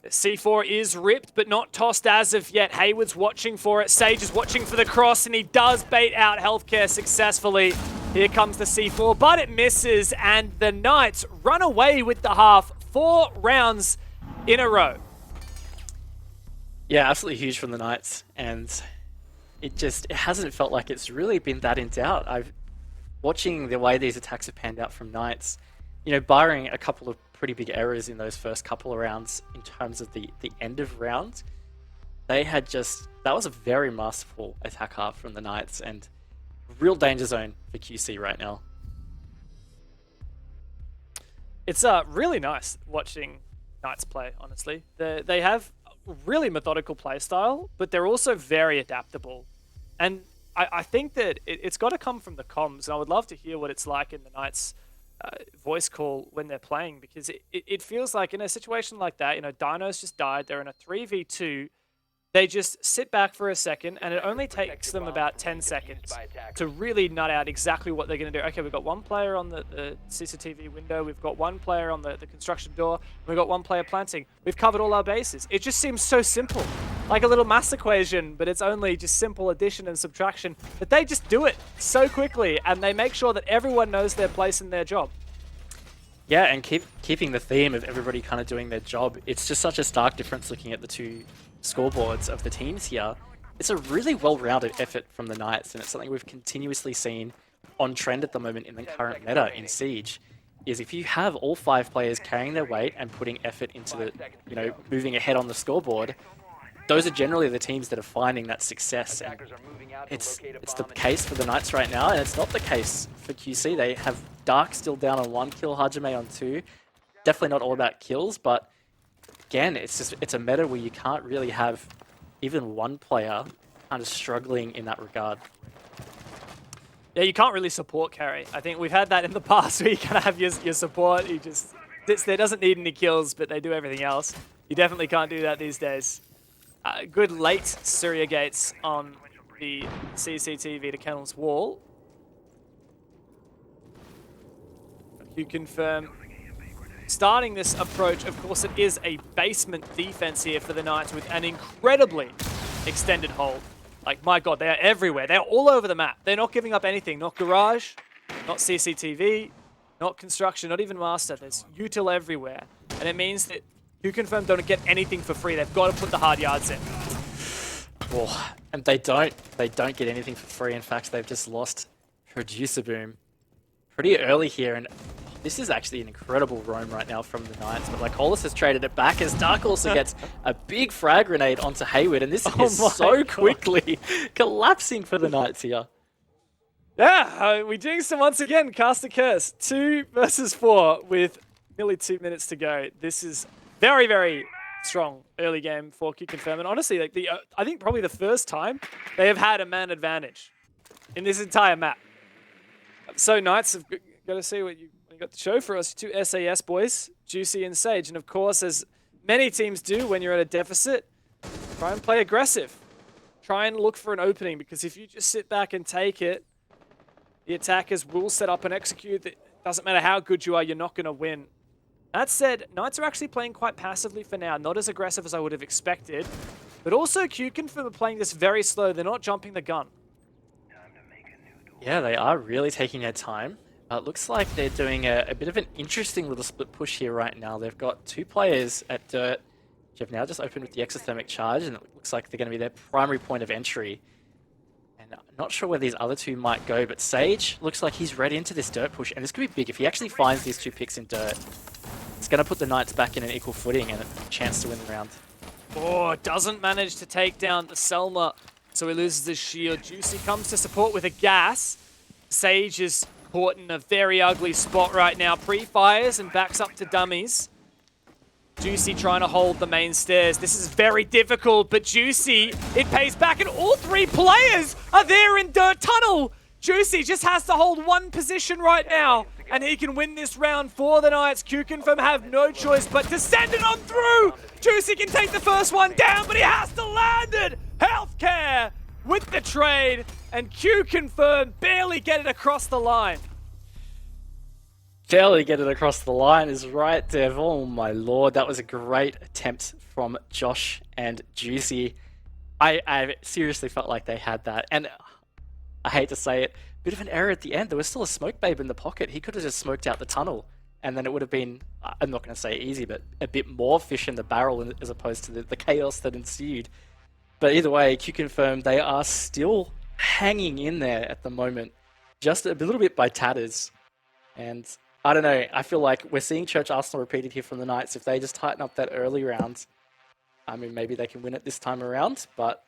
D: C4 is ripped, but not tossed as of yet. Hayward's watching for it. Sage is watching for the cross, and he does bait out Healthcare successfully. Here comes the C4, but it misses, and the Knights run away with the half. 4 rounds in a row.
E: Yeah, absolutely huge from the Knights, and it hasn't felt like it's really been that in doubt. Watching the way these attacks have panned out from Knights, you know, barring a couple of pretty big errors in those first couple of rounds in terms of the end of round, they had that was a very masterful attack half from the Knights, and real danger zone for QC right now.
D: It's really nice watching Knights play, honestly. They have a really methodical play style, but they're also very adaptable. And I think that it's got to come from the comms, and I would love to hear what it's like in the Knights voice call when they're playing, because it feels like in a situation like that, you know, Dino's just died, they're in a 3v2, they just sit back for a second, and it only takes them about 10 seconds to really nut out exactly what they're going to do. Okay, we've got one player on the CCTV window, we've got one player on the construction door, and we've got one player planting. We've covered all our bases. It just seems so simple. Like a little math equation, but it's only just simple addition and subtraction. But they just do it so quickly, and they make sure that everyone knows their place in their job.
E: Yeah, and keeping the theme of everybody kind of doing their job. It's just such a stark difference looking at the two scoreboards of the teams here. It's a really well-rounded effort from the Knights, and it's something we've continuously seen on trend at the moment in the current meta in Siege, is if you have all 5 players carrying their weight and putting effort into the, you know, moving ahead on the scoreboard, those are generally the teams that are finding that success. And it's the case for the Knights right now, and it's not the case for QC. They have Dark still down on 1 kill, Hajime on 2. Definitely not all about kills, but again, it's a meta where you can't really have even one player kind of struggling in that regard.
D: Yeah, you can't really support carry. I think we've had that in the past where you kind of have your support. He just sits there, doesn't need any kills, but they do everything else. You definitely can't do that these days. Good late Surya gates on the CCTV to Kennel's wall. QConfirm starting this approach. Of course, it is a basement defense here for the Knights with an incredibly extended hold. Like, my God, they are everywhere. They're all over the map. They're not giving up anything. Not garage, not CCTV, not construction, not even master. There's util everywhere. And it means that QConfirm don't get anything for free. They've got to put the hard yards in.
E: Well, and they don't get anything for free. In fact, they've just lost Producer Boom pretty early here, and this is actually an incredible roam right now from the Knights, but Lycolis has traded it back as Dark also gets a big frag grenade onto Hayward, and this is so quickly collapsing for the Knights here.
D: Yeah, we jinxed him once again. Cast a curse. 2 versus 4 with nearly 2 minutes to go. This is very, very strong early game for QConfirm, and honestly, like I think probably the first time they have had a man advantage in this entire map. So Knights have got to see what you got to show for us. 2 SAS boys, Juicy and Sage, and of course, as many teams do when you're at a deficit, try and play aggressive. Try and look for an opening, because if you just sit back and take it, the attackers will set up and execute. It doesn't matter how good you are, you're not going to win. That said, Knights are actually playing quite passively for now, not as aggressive as I would have expected. But also QConfirm are playing this very slow. They're not jumping the gun.
E: Yeah, they are really taking their time. It looks like they're doing a bit of an interesting little split push here right now. They've got 2 players at Dirt which have now just opened with the exothermic charge, and it looks like they're going to be their primary point of entry. And I'm not sure where these other two might go, but Sage looks like he's ready into this dirt push, and this could be big. If he actually finds these 2 picks in dirt, it's going to put the Knights back in an equal footing and a chance to win the round.
D: Oh, doesn't manage to take down the Selma, so he loses his shield. Juicy comes to support with a gas. Sage is caught in a very ugly spot right now. Pre-fires and backs up to dummies. Juicy trying to hold the main stairs. This is very difficult, but Juicy, it pays back, and all 3 players are there in Dirt Tunnel. Juicy just has to hold 1 position right now, and he can win this round for the Knights. QConfirm have no choice but to send it on through. Juicy can take the first one down, but he has to land it. Healthcare with the trade, and QConfirm barely get it across the line.
E: Barely get it across the line is right, Dev. Oh my lord, that was a great attempt from Josh and Juicy. I seriously felt like they had that, and I hate to say it, bit of an error at the end. There was still a smoke babe in the pocket. He could have just smoked out the tunnel, and then it would have been, I'm not going to say easy, but a bit more fish in the barrel as opposed to the chaos that ensued. But either way, QConfirm, they are still hanging in there at the moment, just a little bit by tatters. And I don't know, I feel like we're seeing Church Arsenal repeated here from the Knights. If they just tighten up that early round, I mean, maybe they can win it this time around, but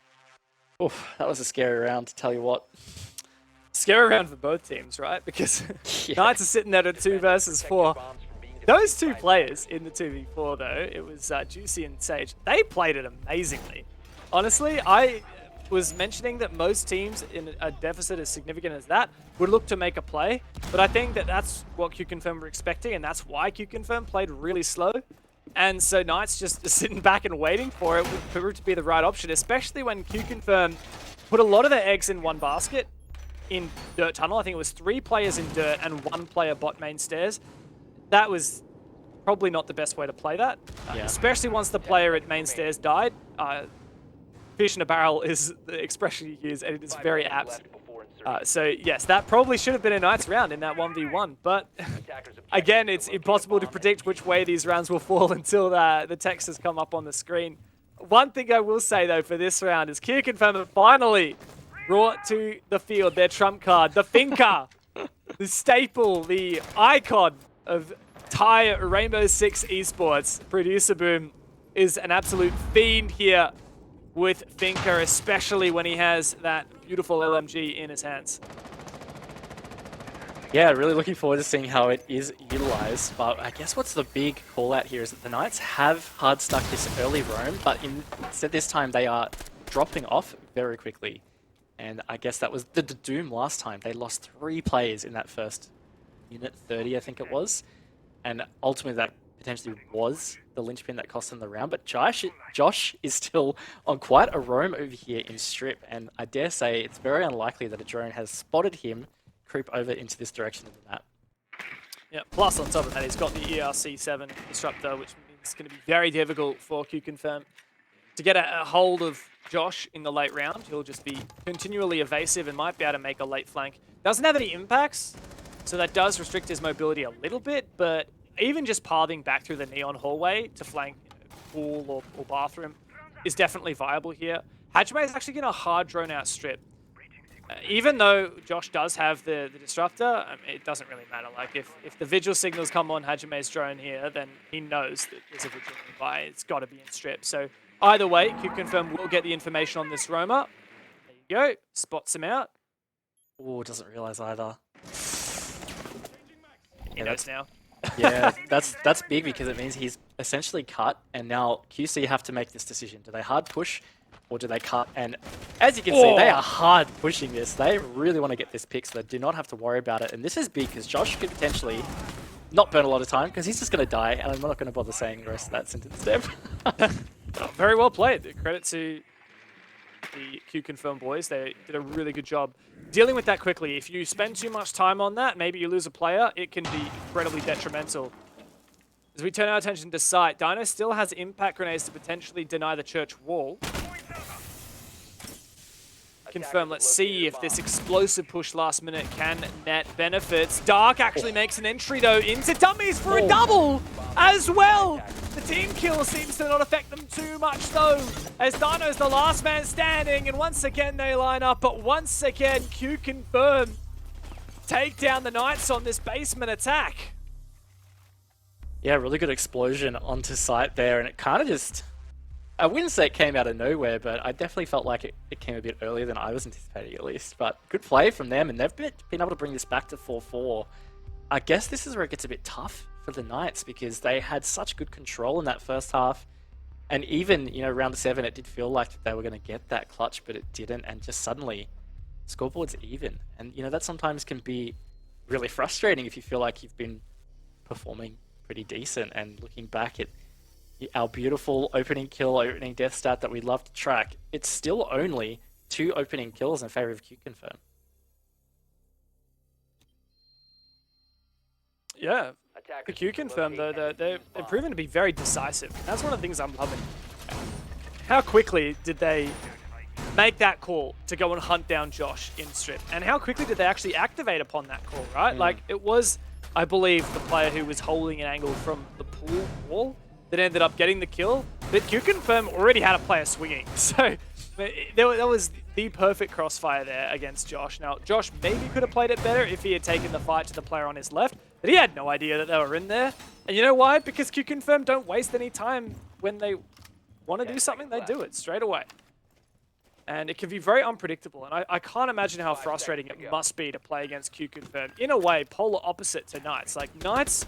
E: oof, that was a scary round, to tell you what.
D: Scary round for both teams, right? Because
E: Yeah.
D: Knights are sitting there at 2 versus 4. Those 2 players in the 2v4, though, it was Juicy and Sage, they played it amazingly. Honestly, I was mentioning that most teams in a deficit as significant as that would look to make a play, but I think that that's what QConfirm were expecting, and that's why QConfirm played really slow. And so Knights just sitting back and waiting for it would prove to be the right option, especially when QConfirm put a lot of their eggs in one basket in Dirt Tunnel. I think it was 3 players in Dirt and 1 player bot main stairs. That was probably not the best way to play that,
E: Yeah.
D: especially once the player at main stairs died. Fish in a barrel is the expression you use, and it is very apt. So yes, that probably should have been a Knights round in that 1v1, but again, it's impossible to predict which way these rounds will fall until the text has come up on the screen. One thing I will say though for this round is QConfirm have finally brought to the field their trump card, the Finker, the staple, the icon of Thai Rainbow Six Esports. Producer Boom is an absolute fiend here with Finker, especially when he has that beautiful LMG in his hands.
E: Yeah, really looking forward to seeing how it is utilized, but I guess what's the big call out here is that the Knights have hard stuck this early roam, but instead this time they are dropping off very quickly. And I guess that was the Doom last time. They lost 3 players in that first minute 30, I think it was. And ultimately that potentially was the linchpin that cost them the round, but Josh is still on quite a roam over here in Strip, and I dare say it's very unlikely that a drone has spotted him creep over into this direction of the map.
D: Yeah, plus on top of that, he's got the ERC7 disruptor, which means it's going to be very difficult for QConfirm to get a hold of Josh in the late round. He'll just be continually evasive and might be able to make a late flank. Doesn't have any impacts, so that does restrict his mobility a little bit, but even just pathing back through the neon hallway to flank pool or bathroom is definitely viable here. Hajime is actually going to hard drone out Strip. Even though Josh does have the disruptor, it doesn't really matter. Like if the vigil signals come on Hajime's drone here, then he knows that there's a vigil nearby. It's got to be in Strip. So either way, QConfirm will get the information on this roamer. There you go. Spots him out.
E: Oh, doesn't realize either.
D: He knows now.
E: Yeah, that's big because it means he's essentially cut, and now QC have to make this decision. Do they hard push or do they cut? And as you can see, they are hard pushing this. They really want to get this pick so they do not have to worry about it. And this is big because Josh could potentially not burn a lot of time because he's just going to die, and I'm not going to bother saying the rest of that sentence, Deb.
D: Very well played. Credit to the QConfirm boys. They did a really good job dealing with that quickly. If you spend too much time on that, maybe you lose a player, it can be incredibly detrimental. As we turn our attention to site, Dino still has impact grenades to potentially deny the church wall. Confirm, let's see if this explosive push last minute can net benefits. Dark actually makes an entry though into dummies for a double as well. The team kill seems to not affect them too much though, as Dino's the last man standing, and once again they line up, but once again QConfirm take down the Knights on this basement attack.
E: Yeah, really good explosion onto site there, and it kind of just... I wouldn't say it came out of nowhere, but I definitely felt like it came a bit earlier than I was anticipating at least. But good play from them, and they've been able to bring this back to 4-4. I guess this is where it gets a bit tough for the Knights, because they had such good control in that first half. And even, you know, round 7, it did feel like they were going to get that clutch, but it didn't. And just suddenly, scoreboard's even. And, you know, that sometimes can be really frustrating if you feel like you've been performing pretty decent. And looking back at our beautiful opening kill, opening death stat that we love to track, it's still only 2 opening kills in favor of QConfirm.
D: Yeah, for QConfirm though, they've proven to be very decisive. That's one of the things I'm loving. How quickly did they make that call to go and hunt down Josh in strip? And how quickly did they actually activate upon that call, right? Like, it was, I believe, the player who was holding an angle from the pool wall that ended up getting the kill, but QConfirm already had a player swinging. So that was the perfect crossfire there against Josh. Now, Josh maybe could have played it better if he had taken the fight to the player on his left, but he had no idea that they were in there. And you know why? Because QConfirm don't waste any time. When they want to do something, they do it straight away. And it can be very unpredictable, and I can't imagine how frustrating it must be to play against QConfirm. In a way, polar opposite to Knights. Like, Knights,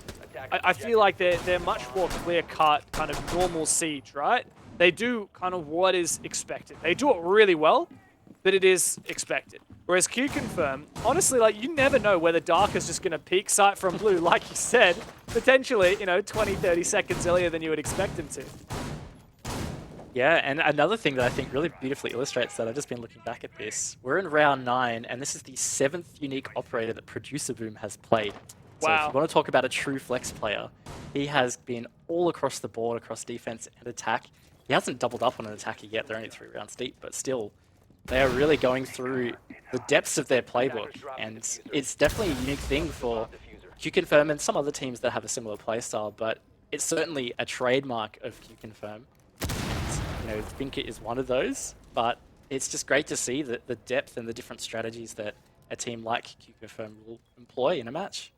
D: I feel like they're much more clear-cut, kind of normal siege, right? They do kind of what is expected. They do it really well, but it is expected. Whereas QConfirm, honestly, like, you never know whether Dark is just going to peek sight from blue, like you said, potentially, you know, 20, 30 seconds earlier than you would expect him to.
E: Yeah, and another thing that I think really beautifully illustrates that, I've just been looking back at this. We're in round 9, and this is the 7th unique operator that Producer Boom has played. So
D: Wow.
E: if you want to talk about a true flex player, he has been all across the board, across defense and attack. He hasn't doubled up on an attacker yet, they're only 3 rounds deep, but still, they are really going through the depths of their playbook, and it's definitely a unique thing for QConfirm and some other teams that have a similar playstyle, but it's certainly a trademark of QConfirm. You know, Thinker is one of those, but it's just great to see the depth and the different strategies that a team like QConfirm will employ in a match.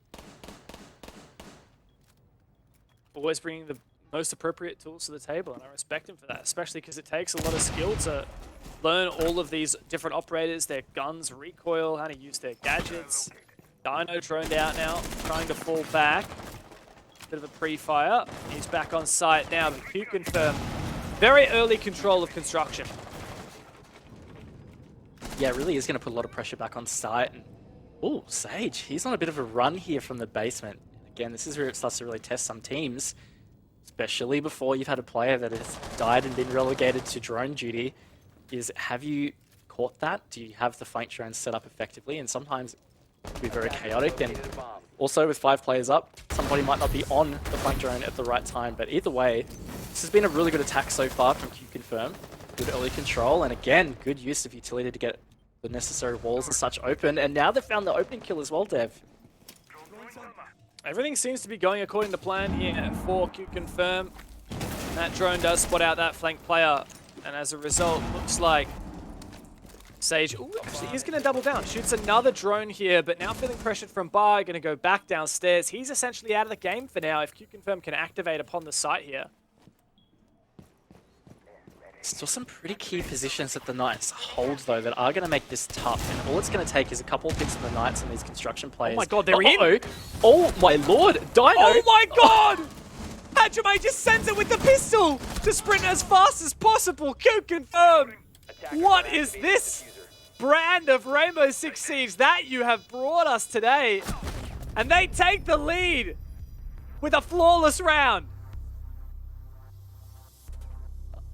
D: Always bringing the most appropriate tools to the table, and I respect him for that, especially because it takes a lot of skill to learn all of these different operators, their guns, recoil, how to use their gadgets. Dino droned out now, trying to fall back. Bit of a pre-fire. He's back on site now, but QConfirm, very early control of construction.
E: Yeah, it really is going to put a lot of pressure back on site. And oh, Sage, he's on a bit of a run here from the basement. Again, this is where it starts to really test some teams, especially before you've had a player that has died and been relegated to drone duty. Is, have you caught that? Do you have the flank drones set up effectively? And sometimes it can be very chaotic. And also with 5 players up, somebody might not be on the flank drone at the right time. But either way, this has been a really good attack so far from QConfirm. Good early control, and again, good use of utility to get the necessary walls and such open. And now they've found the opening kill as well, Dev.
D: Everything seems to be going according to plan here for QConfirm. That drone does spot out that flank player, and as a result, looks like Sage, ooh, actually he's going to double down. Shoots another drone here, but now feeling pressured from Bar, going to go back downstairs. He's essentially out of the game for now if QConfirm can activate upon the site here.
E: Still some pretty key positions that the Knights hold, though, that are going to make this tough. And all it's going to take is a couple of hits from the Knights and these construction players.
D: Oh my god, they're in!
E: Oh my lord, Dino!
D: Oh my god! Hajime just sends it with the pistol to sprint as fast as possible. QConfirm! What is this brand of Rainbow Six Siege that you have brought us today? And they take the lead with a flawless round.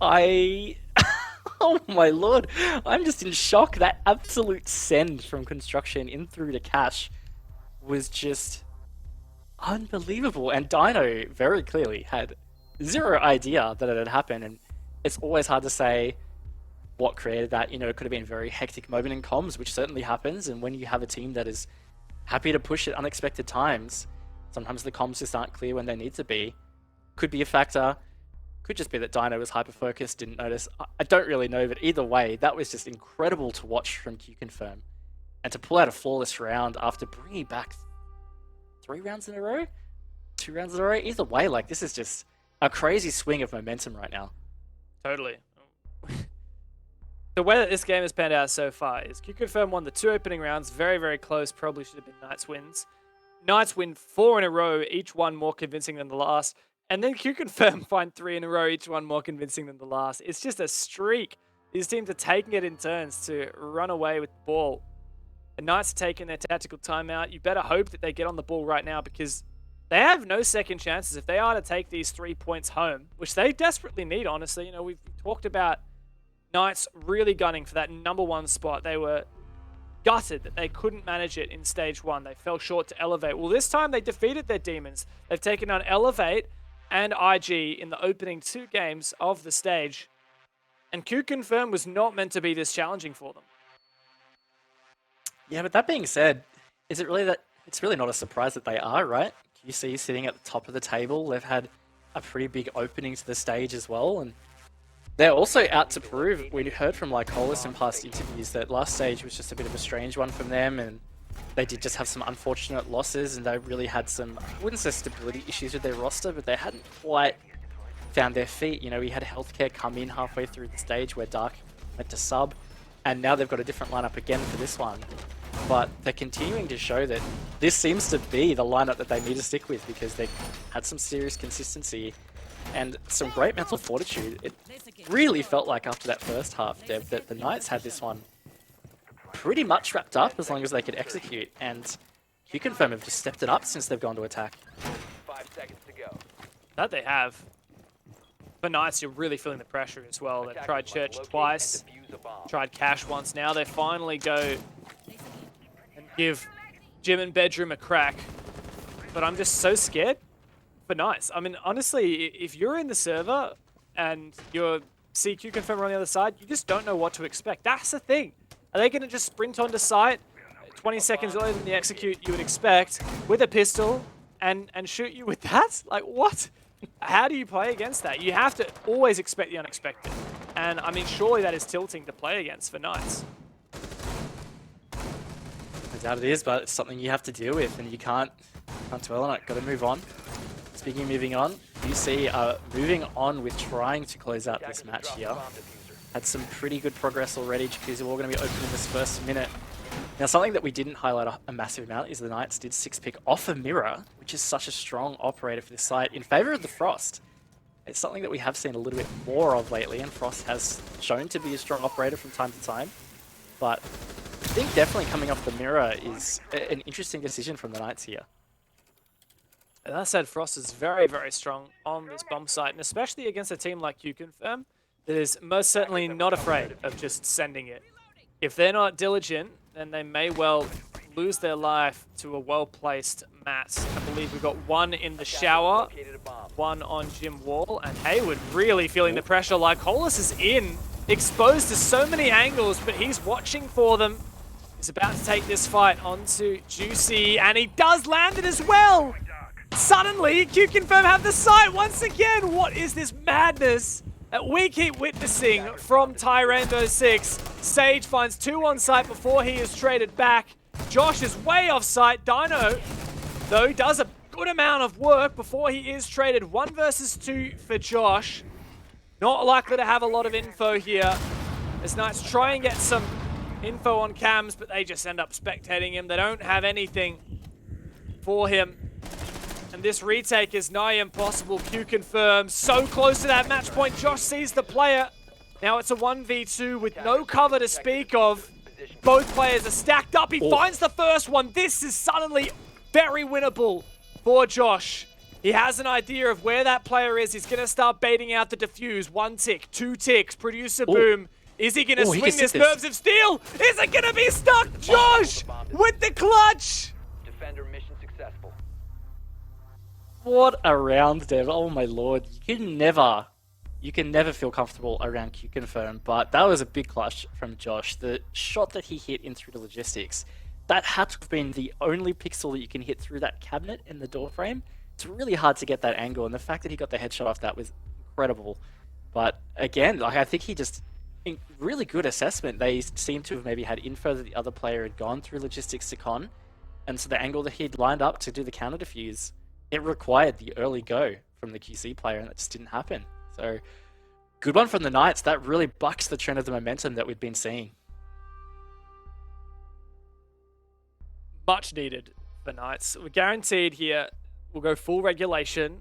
E: Oh my lord, I'm just in shock. That absolute send from construction in through to cash was just unbelievable. And Dino very clearly had zero idea that it had happened. And it's always hard to say what created that. You know, it could have been a very hectic moment in comms, which certainly happens. And when you have a team that is happy to push at unexpected times, sometimes the comms just aren't clear when they need to be. Could be a factor. Could just be that Dino was hyper-focused, didn't notice. I don't really know, but either way, that was just incredible to watch from QConfirm. And to pull out a flawless round after bringing back 3 rounds in a row? 2 rounds in a row? Either way, like, this is just a crazy swing of momentum right now.
D: Totally. The way that this game has panned out so far is QConfirm won the 2 opening rounds, very, very close, probably should have been Knights wins. Knights win 4 in a row, each one more convincing than the last. And then QConfirm find 3 in a row, each one more convincing than the last. It's just a streak. These teams are taking it in turns to run away with the ball. The Knights are taking their tactical timeout. You better hope that they get on the ball right now because they have no second chances if they are to take these 3 points home, which they desperately need, honestly. You know, we've talked about Knights really gunning for that #1 spot. They were gutted that they couldn't manage it in stage 1. They fell short to Elevate. Well, this time they defeated their demons. They've taken on Elevate and IG in the opening 2 games of the stage. And QConfirm was not meant to be this challenging for them.
E: Yeah, but that being said, is it really that it's really not a surprise that they are, right? QC sitting at the top of the table. They've had a pretty big opening to the stage as well, and they're also out to prove. We heard from Lycolis in past interviews that last stage was just a bit of a strange one from them, and they did just have some unfortunate losses, and they really had some, I wouldn't say stability issues with their roster, but they hadn't quite found their feet. You know, we had healthcare come in halfway through the stage where Dark went to sub, and now they've got a different lineup again for this one. But they're continuing to show that this seems to be the lineup that they need to stick with because they had some serious consistency and some great mental fortitude. It really felt like after that first half, Dev, that the Knights had this one pretty much wrapped up as long as they could execute. And QConfirm have just stepped it up since they've gone to attack.
F: 5 seconds to go.
D: That they have. For Knights, you're really feeling the pressure as well. They've tried Church twice, tried Cash once. Now they finally go and give Gym and Bedroom a crack. But I'm just so scared for Knights. I mean, honestly, if you're in the server and you're CQ Confirmer on the other side, you just don't know what to expect. That's the thing. Are they going to just sprint onto site 20 seconds earlier than the execute you would expect with a pistol and shoot you with that? Like, what? How do you play against that? You have to always expect the unexpected. And, I mean, surely that is tilting to play against for Knights.
E: No doubt it is, but it's something you have to deal with, and you can't dwell on it. Got to move on. Speaking of moving on, UC are moving on with trying to close out this match here. Had some pretty good progress already. Jacuzzi War going to be open in this first minute. Now, something that we didn't highlight a massive amount is the Knights did 6-pick off of Mirror, which is such a strong operator for this site, in favor of the Frost. It's something that we have seen a little bit more of lately, and Frost has shown to be a strong operator from time to time. But I think definitely coming off the Mirror is an interesting decision from the Knights here.
D: And that said, Frost is very, very strong on this bomb site, and especially against a team like QConfirm that is most certainly not afraid of just sending it. If they're not diligent, then they may well lose their life to a well-placed mat. I believe we've got one in the shower, one on Jim Wall, and Hayward really feeling the pressure. Like Hollis is in, exposed to so many angles, but he's watching for them. He's about to take this fight onto Juicy, and he does land it as well! Suddenly, QConfirm have the site once again! What is this madness that we keep witnessing from Tyrando 6? Sage finds 2 on site before he is traded back. Josh is way off site. Dino, though, does a good amount of work before he is traded. 1 versus 2 for Josh. Not likely to have a lot of info here. As Knights try and get some info on cams, but they just end up spectating him. They don't have anything for him. And this retake is nigh impossible. QConfirm so close to that match point. Josh sees the player. Now it's a 1v2 with no cover to speak of. Both players are stacked up. He finds the first one. This is suddenly very winnable for Josh. He has an idea of where that player is. He's going to start baiting out the defuse. 1 tick, 2 ticks. Producer boom. Is he going to swing this Nerves of Steel? Is it going to be stuck? Josh with the clutch.
F: Defender mission successful.
E: What a round, Dev. Oh my lord. You can never you can never feel comfortable around QConfirm, but that was a big clutch from Josh. The shot that he hit in through the logistics, that had to have been the only pixel that you can hit through that cabinet in the door frame. It's really hard to get that angle, and the fact that he got the headshot off that was incredible. But again, like, I think he just, really good assessment. They seem to have maybe had info that the other player had gone through logistics to con, and so the angle that he'd lined up to do the counter defuse, it required the early go from the QC player, and that just didn't happen. So, good one from the Knights. That really bucks the trend of the momentum that we've been seeing.
D: Much needed for Knights. We're guaranteed here. We'll go full regulation.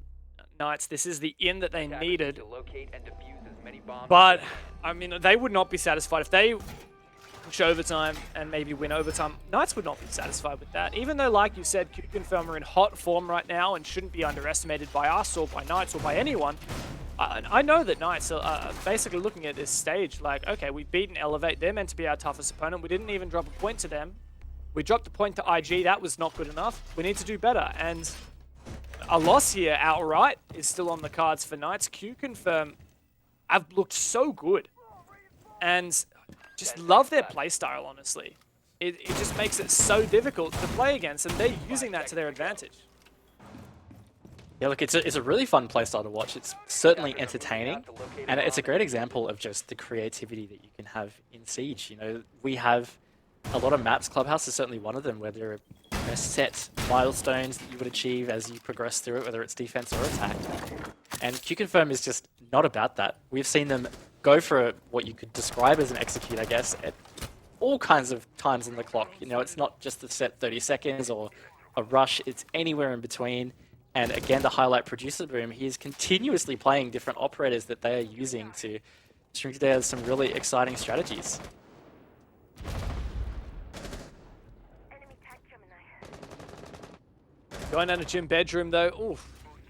D: Knights, this is the in that they needed.
F: To locate and defuse as many bombs
D: But, I mean, they would not be satisfied if they push overtime and maybe win overtime. Knights would not be satisfied with that. Even though, like you said, QConfirm are in hot form right now and shouldn't be underestimated by us or by Knights or by anyone. I know that Knights are basically looking at this stage like, okay, we've beaten Elevate. They're meant to be our toughest opponent. We didn't even drop a point to them. We dropped a point to IG. That was not good enough. We need to do better. And a loss here outright is still on the cards for Knights. QConfirm have looked so good. And just love their playstyle, honestly. It just makes it so difficult to play against, and they're using that to their advantage.
E: Yeah, look, it's a really fun playstyle to watch. It's certainly entertaining, and it's a great example of just the creativity that you can have in Siege. You know, we have a lot of maps. Clubhouse is certainly one of them, where there are set milestones that you would achieve as you progress through it, whether it's defense or attack. And QConfirm is just not about that. We've seen them go for what you could describe as an execute, I guess, at all kinds of times in the clock. You know, it's not just the set 30 seconds or a rush, it's anywhere in between. And again, to highlight Producer Boom, he is continuously playing different operators that they are using to string together some really exciting strategies.
D: Going down to gym bedroom though, oof,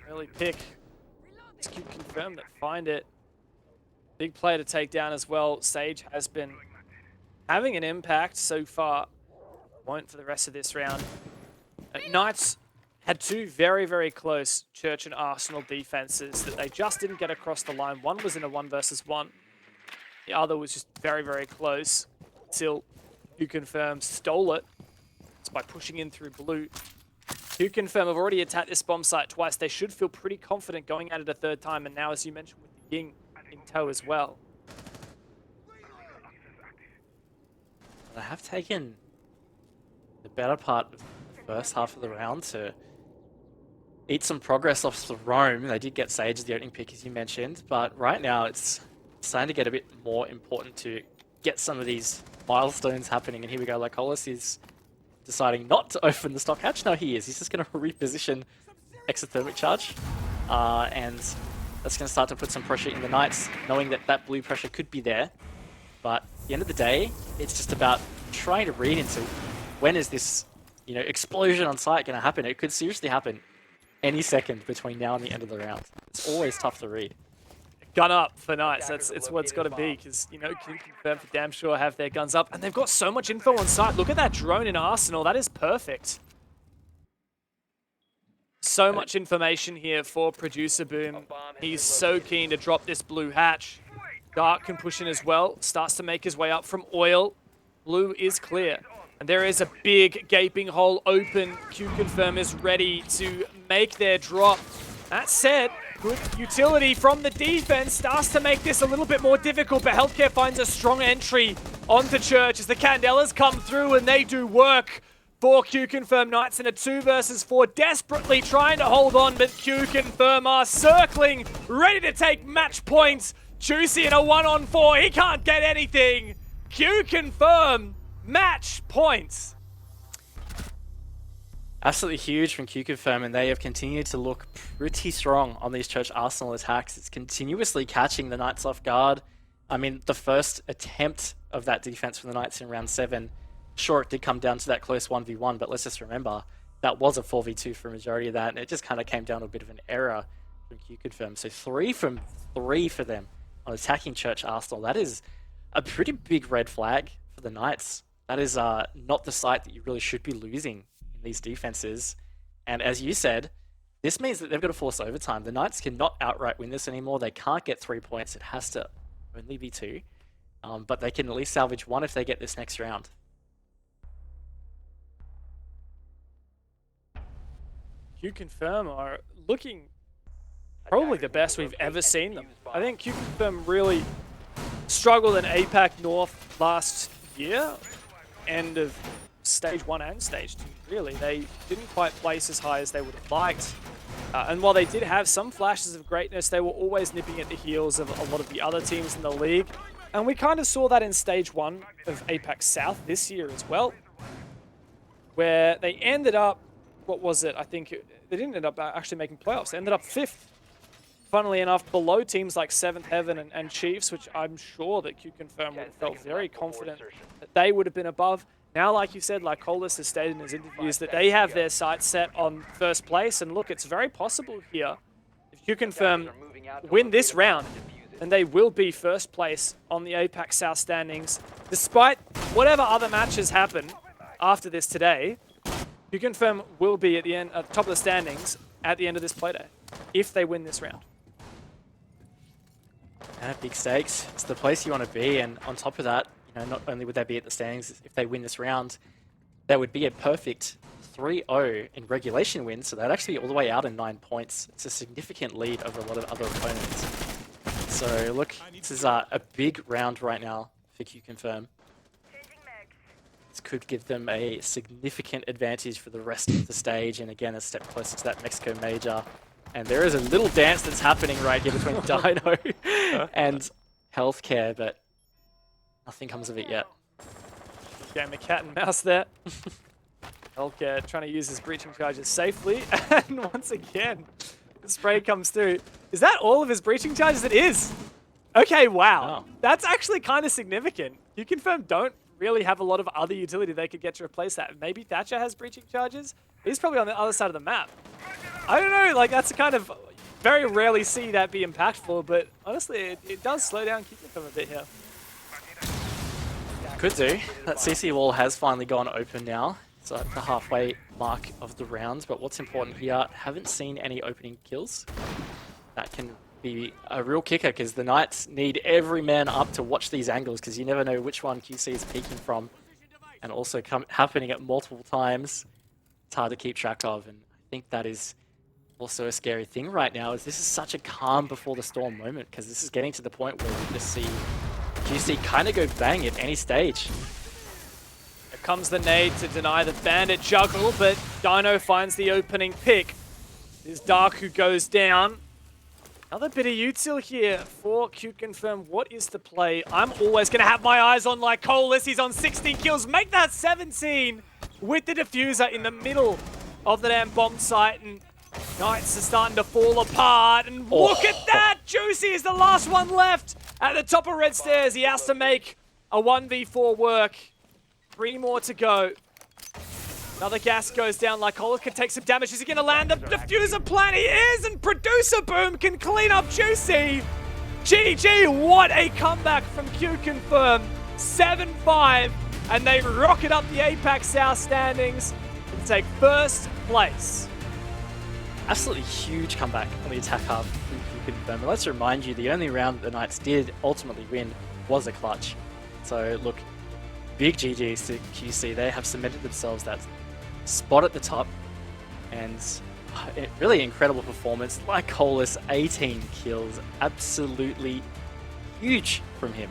D: really pick. It's QConfirm that find it. Big player to take down as well. Sage has been having an impact so far. Won't for the rest of this round. Knights had two very, very close Church and Arsenal defenses that they just didn't get across the line. One was in a 1 versus 1. The other was just very, very close until QConfirm stole it. It's by pushing in through blue. QConfirm have already attacked this bomb site twice. They should feel pretty confident going at it a third time. And now, as you mentioned, with the Ying in tow as well.
E: They have taken the better part of the first half of the round to eat some progress off the roam. They did get Sage as the opening pick, as you mentioned, but right now it's starting to get a bit more important to get some of these milestones happening. And here we go, Lycolis is deciding not to open the stock hatch. No, he is. He's just going to reposition exothermic charge, and that's going to start to put some pressure in the Knights, knowing that that blue pressure could be there. But at the end of the day, it's just about trying to read into when is this, you know, explosion on site going to happen. It could seriously happen any second between now and the end of the round. It's always tough to read.
D: Gun up for Knights. It's what it's got to be, because, you know, QConfirm for damn sure have their guns up, and they've got so much info on site. Look at that drone in Arsenal. That is perfect. So much information here for Producer Boom. He's so keen to drop this blue hatch. Dark can push in as well. Starts to make his way up from oil. Blue is clear. And there is a big gaping hole open. QConfirm is ready to make their drop. That said, good utility from the defense starts to make this a little bit more difficult, but Healthcare finds a strong entry onto Church as the Candelas come through and they do work for QConfirm. Knights in a 2 versus 4, desperately trying to hold on, but QConfirm are circling, ready to take match points. Juicy in a 1-on-4, he can't get anything. QConfirm, match points.
E: Absolutely huge from QConfirm, and they have continued to look pretty strong on these Church Arsenal attacks. It's continuously catching the Knights off guard. I mean, the first attempt of that defense from the Knights in round 7, sure, it did come down to that close 1v1, but let's just remember, that was a 4v2 for a majority of that, and it just kind of came down to a bit of an error from QConfirm. So 3 from 3 for them on attacking Church Arsenal. That is a pretty big red flag for the Knights. That is not the site that you really should be losing in these defenses. And as you said, This means that they've got to force overtime. The Knights cannot outright win this anymore. They can't get 3 points. It has to only be 2. But they can at least salvage 1 if they get this next round.
D: QConfirm are looking probably the best we've ever seen them. I think QConfirm really struggled in APAC North last year, end of Stage 1 and Stage 2, really. They didn't quite place as high as they would have liked. And while they did have some flashes of greatness, they were always nipping at the heels of a lot of the other teams in the league. And we kind of saw that in Stage 1 of APAC South this year as well, where they ended up, what was it? I think they didn't end up actually making playoffs. They ended up 5th, funnily enough, below teams like 7th Heaven and Chiefs, which I'm sure that QConfirm would have felt very confident that they would have been above. Now, like you said, like Colas has stated in his interviews, that they have their sights set on first place. And look, it's very possible here, if QConfirm win this round, and they will be first place on the APAC South standings, despite whatever other matches happen after this today. QConfirm will be at the end, at the top of the standings at the end of this Playday, if they win this round.
E: Big stakes. It's the place you want to be, and on top of that, you know, not only would they be at the standings, if they win this round, that would be a perfect 3-0 in regulation win, so they'd actually be all the way out in 9 points. It's a significant lead over a lot of other opponents. So look, this is a big round right now for QConfirm. This could give them a significant advantage for the rest of the stage, and again, a step closer to that Mexico Major. And there is a little dance that's happening right here between Dino and Healthcare, but nothing comes of it yet.
D: Game of cat and mouse there. Healthcare trying to use his breaching charges safely, and once again, the spray comes through. Is that all of his breaching charges? It is. Okay, wow.
E: Oh.
D: That's actually kind of significant. QConfirm don't really have a lot of other utility they could get to replace that. Maybe Thatcher has breaching charges? He's probably on the other side of the map. I don't know, like that's a kind of, very rarely see that be impactful, but honestly, it does slow down QConfirm a bit here.
E: Could do. That CC wall has finally gone open now. So at the halfway mark of the round, but what's important here, haven't seen any opening kills. That can be a real kicker because the Knights need every man up to watch these angles because you never know which one QC is peeking from, and also happening at multiple times. It's hard to keep track of, and I think that is also a scary thing right now, is this is such a calm before the storm moment because this is getting to the point where we just see QC kind of go bang at any stage.
D: Here comes the nade to deny the bandit juggle, but Dino finds the opening pick. There's Dark who goes down. Another bit of util here for QConfirm. What is the play? I'm always going to have my eyes on like Colas. He's on 16 kills. Make that 17 with the diffuser in the middle of the damn bomb site. And Knights are starting to fall apart. And look at that! Juicy is the last one left at the top of red stairs. He has to make a 1v4 work. 3 more to go. Another gas goes down. Lycola can take some damage. Is he going to land the diffuser plan? He is! And Producer Boom can clean up Juicy. GG, what a comeback from QConfirm. 7-5, and they rocket up the APAC South standings and take first place.
E: Absolutely huge comeback on the attack half from QConfirm. And let's remind you, the only round that the Knights did ultimately win was a clutch. So look, big GGs to QC. They have cemented themselves that spot at the top, and really incredible performance. Like Colas, 18 kills, absolutely huge from him.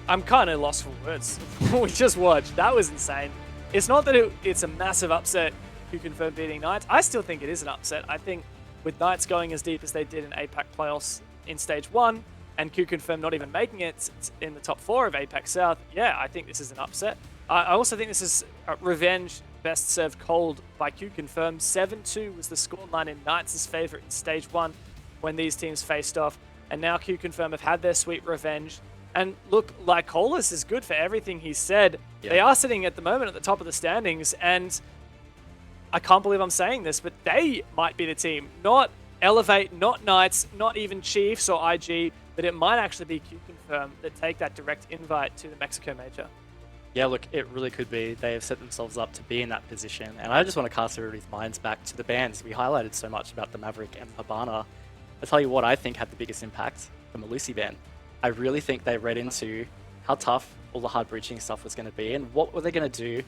D: I'm kind of lost for words. We just watched. That was insane. It's not that it's a massive upset, QConfirm beating Knights. I still think it is an upset. I think with Knights going as deep as they did in APAC playoffs in Stage 1, and QConfirm not even making it in the top 4 of APAC South, yeah, I think this is an upset. I also think this is revenge best served cold by QConfirm. 7-2 was the scoreline in Knights' favour in Stage 1 when these teams faced off. And now QConfirm have had their sweet revenge. And look, Lycolas is good for everything he said. Yeah. They are sitting at the moment at the top of the standings, and I can't believe I'm saying this, but they might be the team. Not Elevate, not Knights, not even Chiefs or IG, but it might actually be QConfirm that take that direct invite to the Mexico Major.
E: Yeah, look, it really could be. They have set themselves up to be in that position. And I just want to cast everybody's minds back to the bans. We highlighted so much about the Maverick and Habana. I'll tell you what I think had the biggest impact, the Malusi ban. I really think they read into how tough all the hard breaching stuff was going to be and what were they going to do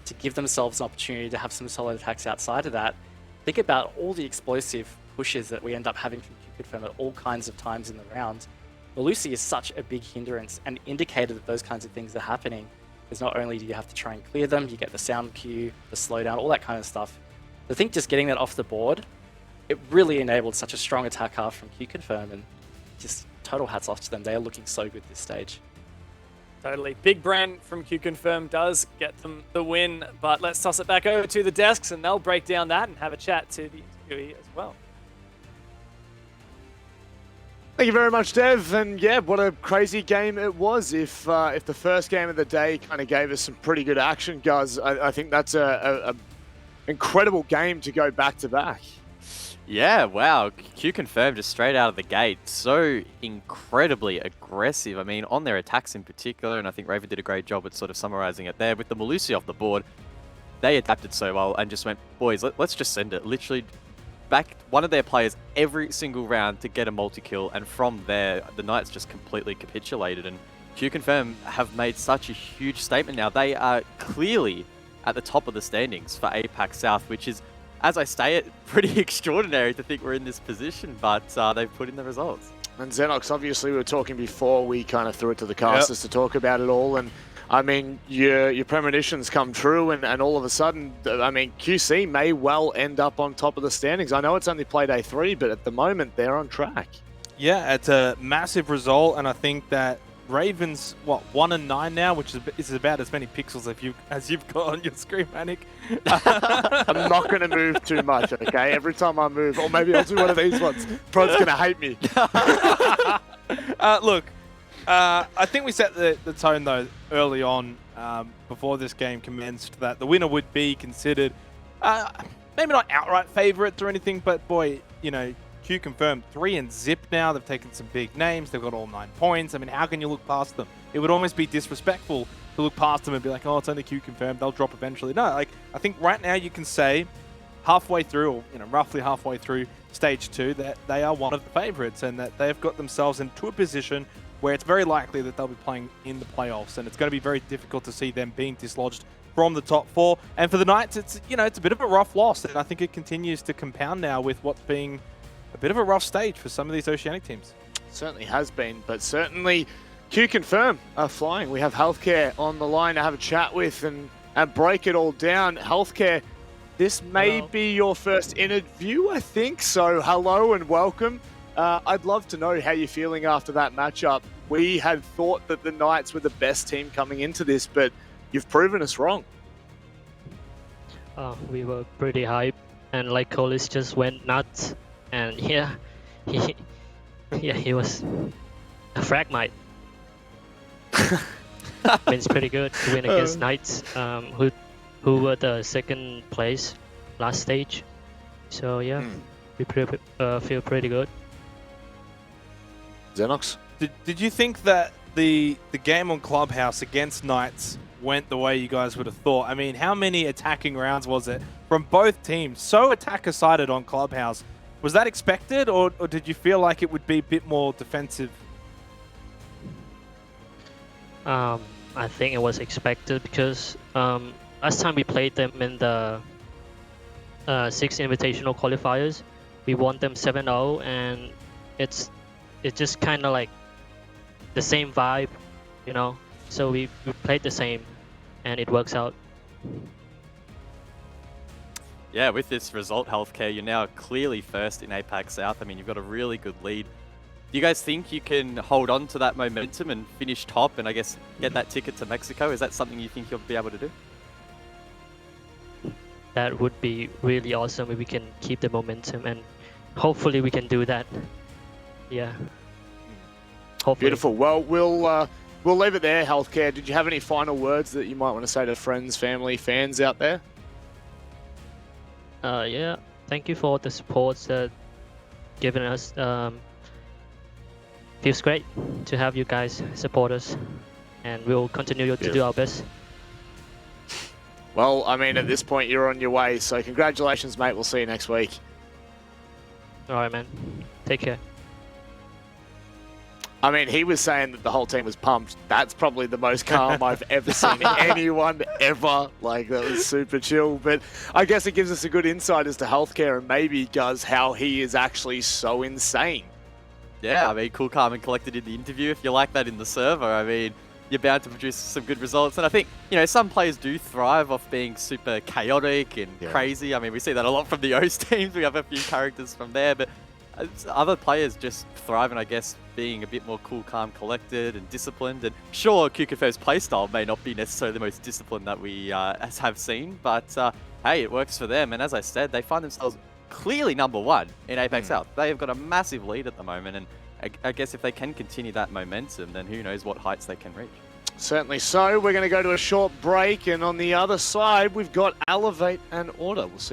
E: to give themselves an opportunity to have some solid attacks outside of that. Think about all the explosive pushes that we end up having from QConfirm at all kinds of times in the round. Malusi is such a big hindrance and indicator that those kinds of things are happening. Because not only do you have to try and clear them, you get the sound cue, the slowdown, all that kind of stuff. I think just getting that off the board, it really enabled such a strong attack half from QConfirm, and just total hats off to them. They are looking so good this stage.
D: Totally. Big brand from QConfirm does get them the win, but let's toss it back over to the desks and they'll break down that and have a chat to the interviewee as well.
A: Thank you very much, Dev. And yeah, what a crazy game it was. If the first game of the day kind of gave us some pretty good action, guys, I think that's a incredible game to go back to back.
C: Yeah, wow. QConfirm just straight out of the gate. So incredibly aggressive. I mean, on their attacks in particular, and I think Raven did a great job at sort of summarizing it there. With the Malusi off the board, they adapted so well and just went, boys, let's just send it. Literally back one of their players every single round to get a multi-kill, and from there, the Knights just completely capitulated. And QConfirm have made such a huge statement now. They are clearly at the top of the standings for APAC South, which is, as I say it, pretty extraordinary to think we're in this position, but they've put in the results.
A: And Xenox, obviously we were talking before we kind of threw it to the casters to talk about it all, and I mean, your premonitions come true, and all of a sudden, I mean, QC may well end up on top of the standings. I know it's only Playday 3, but at the moment, they're on track.
B: Yeah, it's a massive result, and I think that Ravens, 1-9 now, which is about as many pixels as you've got on your screen, Manic.
A: I'm not going to move too much, okay? Every time I move, or maybe I'll do one of these ones. Pro's going to hate me.
B: Look, I think we set the tone, though, early on, before this game commenced, that the winner would be considered, maybe not outright favourites or anything, but boy, you know, QConfirm 3-0 now. They've taken some big names. They've got all 9 points. I mean, how can you look past them? It would almost be disrespectful to look past them and be like, oh, it's only QConfirm. They'll drop eventually. No, like, I think right now you can say halfway through, or roughly halfway through stage 2, that they are one of the favourites and that they've got themselves into a position where it's very likely that they'll be playing in the playoffs, and it's going to be very difficult to see them being dislodged from the top 4. And for the Knights, it's a bit of a rough loss, and I think it continues to compound now with what's being a bit of a rough stage for some of these Oceanic teams.
A: Certainly has been, but certainly QConfirm are flying. We have Healthcare on the line to have a chat with and break it all down. Healthcare, this may be your first interview, I think, so hello and welcome. I'd love to know how you're feeling after that matchup. We had thought that the Knights were the best team coming into this, but you've proven us wrong.
G: We were pretty hyped, and like Colis just went nuts, and he was a fragmite. It's pretty good to win against Knights, who were the second place last stage. So yeah, we feel pretty good.
A: Xenox?
B: Did you think that the game on Clubhouse against Knights went the way you guys would have thought? I mean, how many attacking rounds was it from both teams? So attacker-sided on Clubhouse. Was that expected, or did you feel like it would be a bit more defensive?
G: I think it was expected because last time we played them in the 6 invitational qualifiers, we won them 7-0, and it's just kind of like the same vibe, so we played the same, and it works out.
C: Yeah, with this result, Healthcare, you're now clearly first in APAC South. I mean, you've got a really good lead. Do you guys think you can hold on to that momentum and finish top and, I guess, get that ticket to Mexico? Is that something you think you'll be able to do?
G: That would be really awesome if we can keep the momentum, and hopefully we can do that. Yeah. Hopefully.
A: Beautiful. Well, we'll leave it there, Healthcare. Did you have any final words that you might want to say to friends, family, fans out there?
G: Yeah. Thank you for the support that given us. Feels great to have you guys support us, and we'll continue to do our best.
A: Well, I mean, at this point, you're on your way. So congratulations, mate. We'll see you next week.
G: All right, man. Take care.
A: I mean, he was saying that the whole team was pumped. That's probably the most calm I've ever seen anyone ever. Like, that was super chill. But I guess it gives us a good insight as to healthcare and maybe does how he is actually so insane.
C: Yeah, I mean, cool, calm, and collected in the interview. If you like that in the server, I mean, you're bound to produce some good results. And I think, you know, some players do thrive off being super chaotic and crazy. I mean, we see that a lot from the OS teams. We have a few characters from there, but other players just thrive in, I guess, being a bit more cool, calm, collected, and disciplined. And sure, QConfirm's playstyle may not be necessarily the most disciplined that we have seen, but hey, it works for them. And as I said, they find themselves clearly #1 in APAC South. They have got a massive lead at the moment, and I guess if they can continue that momentum, then who knows what heights they can reach.
A: Certainly so. We're going to go to a short break, and on the other side, we've got Elevate and Order. We'll see.